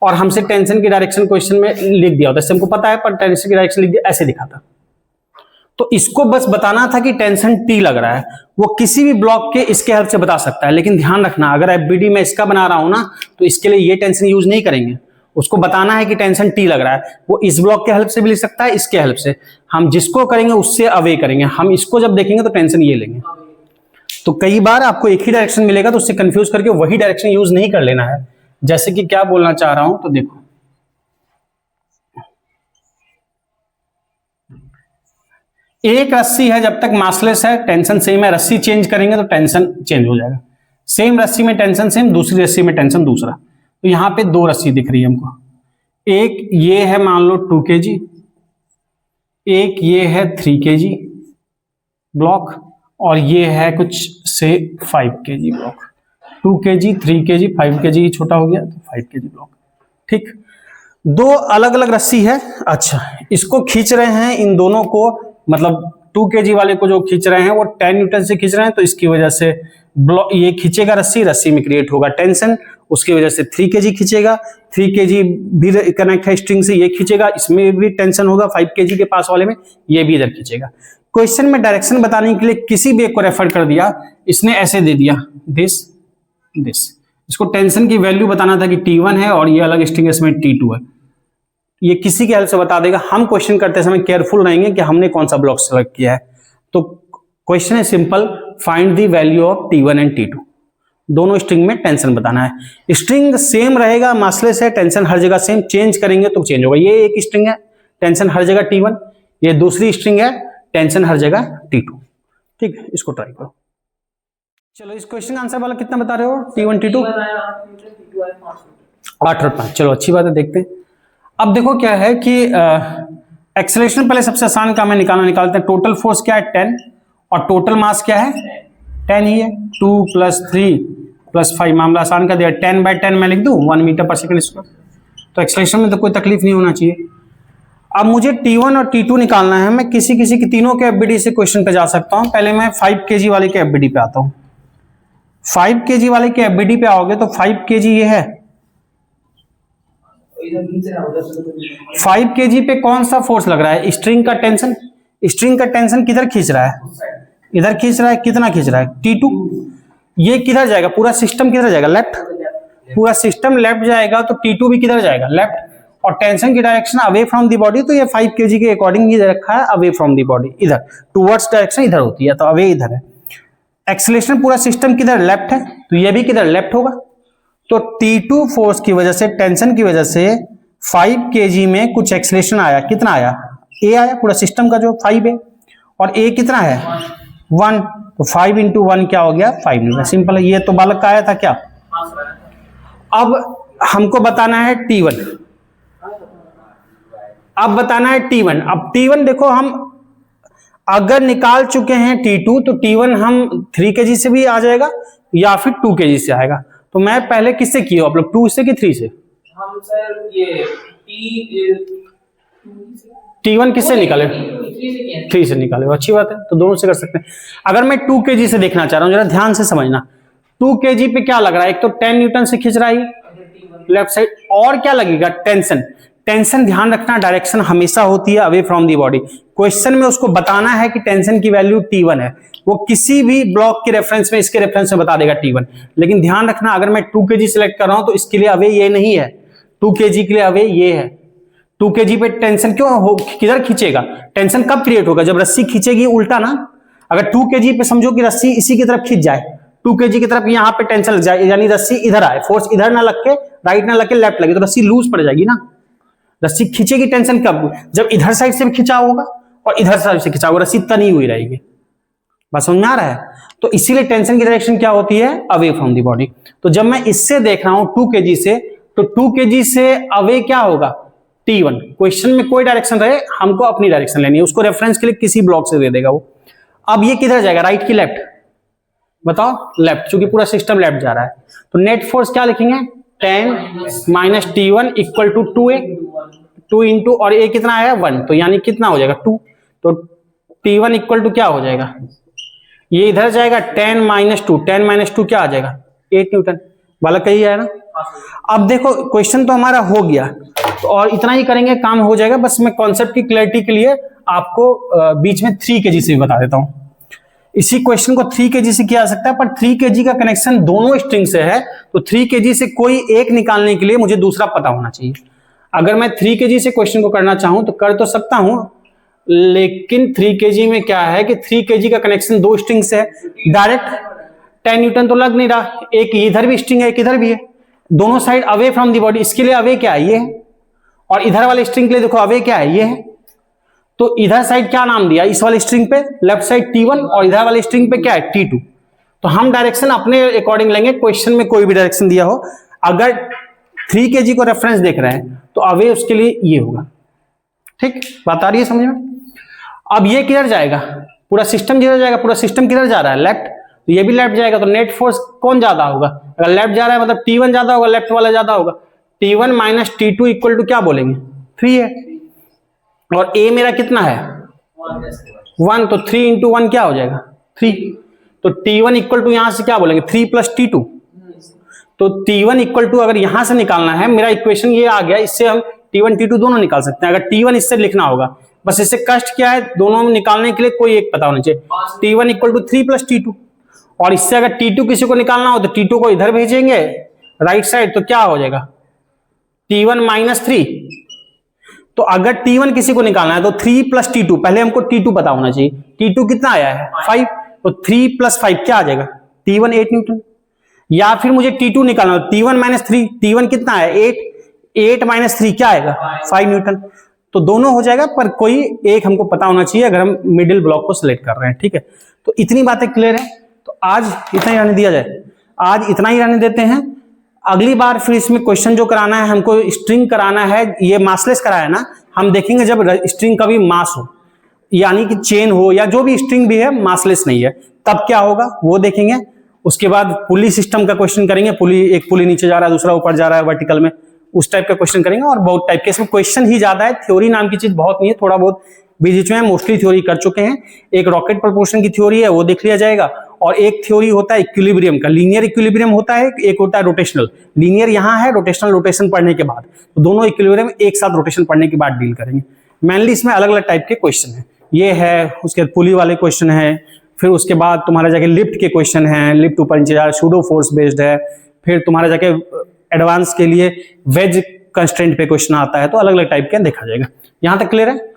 और हमसे टेंशन की डायरेक्शन क्वेश्चन में लिख दिया होता है, हमको पता है पर टेंशन की डायरेक्शन लिख दिया, ऐसे दिखा था। तो इसको बस बताना था कि टेंशन टी लग रहा है, वो किसी भी ब्लॉक के इसके हेल्प से बता सकता है। लेकिन ध्यान रखना, अगर एफबीडी में इसका बना रहा हूं ना, तो इसके लिए ये टेंशन यूज नहीं करेंगे। उसको बताना है कि टेंशन टी लग रहा है, वो इस ब्लॉक के हेल्प से भी लिख सकता है, इसके हेल्प से। हम जिसको करेंगे उससे अवे करेंगे। हम इसको जब देखेंगे तो टेंशन ये लेंगे। तो कई बार आपको एक ही डायरेक्शन मिलेगा तो उससे कंफ्यूज करके वही डायरेक्शन यूज नहीं कर लेना है। जैसे कि क्या बोलना चाह रहा हूं, तो देखो एक रस्सी है, जब तक मासलेस है टेंशन सेम है, रस्सी चेंज करेंगे तो टेंशन चेंज हो जाएगा। सेम रस्सी में टेंशन सेम, दूसरी रस्सी में टेंशन दूसरा। तो यहां पे दो रस्सी दिख रही है हमको, एक ये है मान लो 2 kg, एक ये है 3 kg ब्लॉक, और ये है कुछ से 5 kg block. 2 kg 3 kg 5 kg छोटा हो गया तो 5 kg ब्लॉक। ठीक, दो अलग अलग रस्सी है। अच्छा, इसको खींच रहे हैं इन दोनों को, मतलब 2 kg वाले को जो खींच रहे हैं वो 10 न्यूटन से खींच रहे हैं, तो इसकी वजह से ब्लॉक ये खींचेगा रस्सी, रस्सी में क्रिएट होगा टेंशन, उसकी वजह से 3 kg खींचेगा। 3 kg भी कनेक्ट है स्ट्रिंग से, ये खींचेगा, इसमें भी टेंशन होगा 5 kg के पास वाले में, ये भी इधर खींचेगा। क्वेश्चन में डायरेक्शन बताने के लिए किसी भी एक को रेफर कर दिया, इसने ऐसे दे दिया दिस दिस। इसको टेंशन की वैल्यू बताना था कि T1 है और ये अलग स्ट्रिंग इसमें T2 है, ये किसी के हेल्प से बता देगा। हम क्वेश्चन करते समय केयरफुल रहेंगे कि हमने कौन सा ब्लॉक सेलेक्ट किया है। तो क्वेश्चन है simple, find the value of T1 and T2। दोनों स्ट्रिंग में टेंशन बताना है। स्ट्रिंग सेम रहेगा, मासलेस है, टेंशन हर जगह सेम, चेंज करेंगे तो चेंज होगा। ये एक स्ट्रिंग है, टेंशन हर जगह T1, ये दूसरी स्ट्रिंग है, टेंशन हर जगह T2। ठीक है, इसको ट्राई करो। चलो इस क्वेश्चन का आंसर वाला कितना बता रहे हो? T1 T2 8 और 5। चलो अच्छी बात है, देखते हैं। अब देखो क्या है कि एक्सेलरेशन पहले सबसे आसान काम है, निकालते हैं। टोटल फोर्स क्या है 10 और टोटल मास क्या है 10 ही है। 2 + 3 + 5, मामला आसान कर दिया। 10/10 मैं लिख दूं 1 मीटर पर सेकंड स्क्वायर, तो एक्सेलरेशन में तो कोई तकलीफ नहीं होना चाहिए। अब मुझे T1 और T2 निकालना है। मैं किसी के तीनों के एफबीडी से क्वेश्चन पे जा सकता हूं। पहले मैं 5 kg वाले के एफबीडी पे आता हूं। 5 kg वाले के एफबीडी पे आओगे तो 5 kg ये है, 5 kg पे कौन सा फोर्स लग रहा है? स्ट्रिंग का टेंशन। स्ट्रिंग का टेंशन किधर खींच रहा है? इधर खींच रहा है। कितना खींच रहा है? T2। ये किधर जाएगा? पूरा सिस्टम किधर जाएगा? लेफ्ट। पूरा सिस्टम लेफ्ट जाएगा तो T2 भी किधर जाएगा? लेफ्ट। और टेंशन की direction away from the body, तो ये 5 kg के अकॉर्डिंग ही रखा है, अवे फ्रॉम दी बॉडी। इधर टुवर्ड्स डायरेक्शन इधर होती है, तो अवे इधर है। एक्सेलरेशन पूरा सिस्टम किधर? लेफ्ट है, तो ये भी किधर? लेफ्ट होगा। तो T2 फोर्स की वजह से, टेंशन की वजह से 5 kg में कुछ एक्सेलरेशन आया। कितना आया? A आया, पूरा सिस्टम का जो 5 है, और A कितना है? 1। तो 5 × 1 क्या हो गया? 5 न्यूटन। सिंपल है, ये तो बालक का आया था क्या। अब हमको बताना है T1। अब बताना है T1। अब T1 देखो, हम अगर निकाल चुके हैं T2 तो T1 हम 3 kg से भी आ जाएगा या फिर 2 kg से आएगा। तो मैं पहले किससे किया आप लोग? 2 से कि 3 से? हम सर ये T1 किससे निकाले? 3 से निकाले। अच्छी बात है, तो दोनों से कर सकते हैं। अगर मैं 2 kg से देखना चाह रहा हूं, जरा ध्यान से समझना। 2 kg पे क्या लग रहा है? एक तो 10 न्यूटन से खींच रहा है लेफ्ट साइड, और क्या लगेगा? टेंशन। टेंशन ध्यान रखना, डायरेक्शन हमेशा होती है away from the body. Question में उसको बताना है कि टेंशन की वैल्यू T1 है, वो किसी भी ब्लॉक के रेफरेंस में, इसके रेफरेंस में बता देगा T1। लेकिन ध्यान रखना, अगर मैं 2 kg सिलेक्ट कर रहा हूं तो इसके लिए अवे ये नहीं है, 2 kg के लिए अवे ये है। 2 kg पे टेंशन क्यों हो, किधर खींचेगा? टेंशन कब क्रिएट होगा? जब रस्सी खींचेगी उल्टा ना। अगर 2 kg पे समझो कि रस्सी इसी की तरफ खींच जाए, 2 kg की तरफ यहां पे टेंशन लग जाए, यानी रस्सी इधर आए, फोर्स इधर ना लग के राइट ना लग के लेफ्ट लगे, तो रस्सी लूज पड़ जाएगी ना। रस्सी खींचेगी टेंशन कब? जब इधर साइड से भी खींचा होगा और इधर साइड से खींचा होगा, रस्सी तनी हुई रहेगी। बस समझ में आ रहा है? तो इसीलिए टेंशन की डायरेक्शन क्या होती है? Away from the body. तो जब मैं इससे देख रहा हूं 2 kg से, तो 2 kg से अवे क्या होगा? T1। क्वेश्चन में कोई डायरेक्शन रहे, हमको अपनी डायरेक्शन लेनी है, उसको रेफरेंस के लिए किसी ब्लॉक से दे देगा वो। अब ये किधर जाएगा? राइट की लेफ्ट? बताओ लेफ्ट, क्योंकि पूरा सिस्टम लेफ्ट जा रहा है। तो नेट फोर्स क्या लिखेंगे, 10 minus T1 equal to 2A, 2 into और A कितना आया 1, तो यानी कितना हो जाएगा 2। तो T1 इक्वल टू क्या हो जाएगा, ये इधर जाएगा 10 माइनस 2, 10 माइनस 2 क्या आ जाएगा 8 न्यूटन वाला, कही है ना। अब देखो क्वेश्चन तो हमारा हो गया, तो और इतना ही करेंगे काम हो जाएगा। बस मैं कॉन्सेप्ट की क्लैरिटी के लिए आपको बीच में 3 kg से भी बता देता हूं। इसी क्वेश्चन को 3 kg से किया जा सकता है, पर 3 kg का कनेक्शन दोनों स्ट्रिंग से है, तो 3 kg से कोई एक निकालने के लिए मुझे दूसरा पता होना चाहिए। अगर मैं 3 kg से क्वेश्चन को करना चाहूं तो कर तो सकता हूं, लेकिन 3 kg में क्या है कि 3 kg का कनेक्शन दो स्ट्रिंग से है, डायरेक्ट 10 न्यूटन तो लग नहीं रहा, एक इधर भी स्ट्रिंग है एक इधर भी है, दोनों side away from the body, इसके लिए अवे क्या है ये है, और इधर वाले स्ट्रिंग के लिए देखो अवे क्या है ये है। तो इधर साइड क्या नाम दिया, इस वाले स्ट्रिंग पे लेफ्ट साइड T1 और इधर वाले स्ट्रिंग पे क्या है T2। तो हम डायरेक्शन अपने अकॉर्डिंग लेंगे, क्वेश्चन में कोई भी डायरेक्शन दिया हो, अगर 3 kg को रेफरेंस देख रहे हैं तो अवे उसके लिए ये होगा। ठीक, बात आ रही है समझ में। अब ये किधर जाएगा, पूरा सिस्टम किधर जाएगा, पूरा सिस्टम किधर जा रहा है लेफ्ट, तो ये भी लेफ्ट जाएगा। तो नेट फोर्स कौन ज्यादा होगा, अगर लेफ्ट जा रहा है मतलब T1 ज्यादा होगा, लेफ्ट वाला ज्यादा होगा। T1 minus T2 equal to क्या बोलेंगे 3 है, और A मेरा कितना है 1, तो 3 इंटू 1 क्या हो जाएगा 3। तो T1 इक्वल टू यहां से क्या बोलेंगे 3 प्लस T2। तो T1 इक्वल टू अगर यहां से निकालना है, मेरा इक्वेशन ये आ गया, इससे हम T1 T2 दोनों निकाल सकते हैं। अगर T1 इससे लिखना होगा, बस इससे कष्ट क्या है, दोनों में निकालने के लिए कोई एक पता होना चाहिए। T1 equal to 3 plus T2, और इससे अगर T2 किसी को निकालना हो तो T2 को इधर भेजेंगे राइट साइड, तो क्या हो जाएगा T1 माइनस 3। तो अगर T1 किसी को निकालना है तो 3 प्लस T2, पहले हमको T2 पता होना चाहिए, T2 कितना आया है 5, तो 3 प्लस 5 क्या आ जाएगा T1 8 न्यूटन। या फिर मुझे T2 निकालना है, T1 माइनस 3, T1 कितना है 8, 8 माइनस 3 क्या आएगा 5 न्यूटन। तो दोनों हो जाएगा, पर कोई एक हमको पता होना चाहिए अगर हम मिडिल ब्लॉक को सिलेक्ट कर रहे हैं। ठीक है, तो इतनी बातें क्लियर है। तो आज इतना ही रहने दिया जाए, आज इतना ही रहने देते हैं। अगली बार फिर इसमें क्वेश्चन जो कराना है हमको, स्ट्रिंग कराना है, ये मासलेस कराया ना, हम देखेंगे जब स्ट्रिंग का भी मास हो, यानी कि चेन हो या जो भी स्ट्रिंग भी है मासलेस नहीं है, तब क्या होगा वो देखेंगे। उसके बाद पुली सिस्टम का क्वेश्चन करेंगे, पुली एक पुली नीचे जा रहा है दूसरा ऊपर जा रहा है वर्टिकल में, उस टाइप का क्वेश्चन करेंगे। और बहुत टाइप के इसमें क्वेश्चन ही ज्यादा है, थ्योरी नाम की चीज बहुत नहीं है, थोड़ा बहुत बीच में मोस्टली थ्योरी कर चुके हैं। एक रॉकेट प्रपोर्शन की थ्योरी है वो देख लिया जाएगा, और एक थ्योरी होता है इक्विलिब्रियम का, लीनियर इक्विलिब्रियम होता है, एक होता है रोटेशनल। लीनियर यहाँ है, रोटेशनल रोटेशन पढ़ने के बाद, तो दोनों इक्विलिब्रियम एक साथ रोटेशन पढ़ने के बाद डील करेंगे। मेनली इसमें अलग अलग टाइप के क्वेश्चन है, ये है, उसके पुली वाले क्वेश्चन है, फिर उसके बाद तुम्हारा जाके लिफ्ट के क्वेश्चन है, लिफ्ट ऊपर नीचे जा रहा है, सूडो फोर्स बेस्ड है, फिर तुम्हारा जाके एडवांस के लिए वेज कंस्ट्रेंट पे क्वेश्चन आता है। तो अलग अलग टाइप के देखा जाएगा। यहां तक क्लियर है।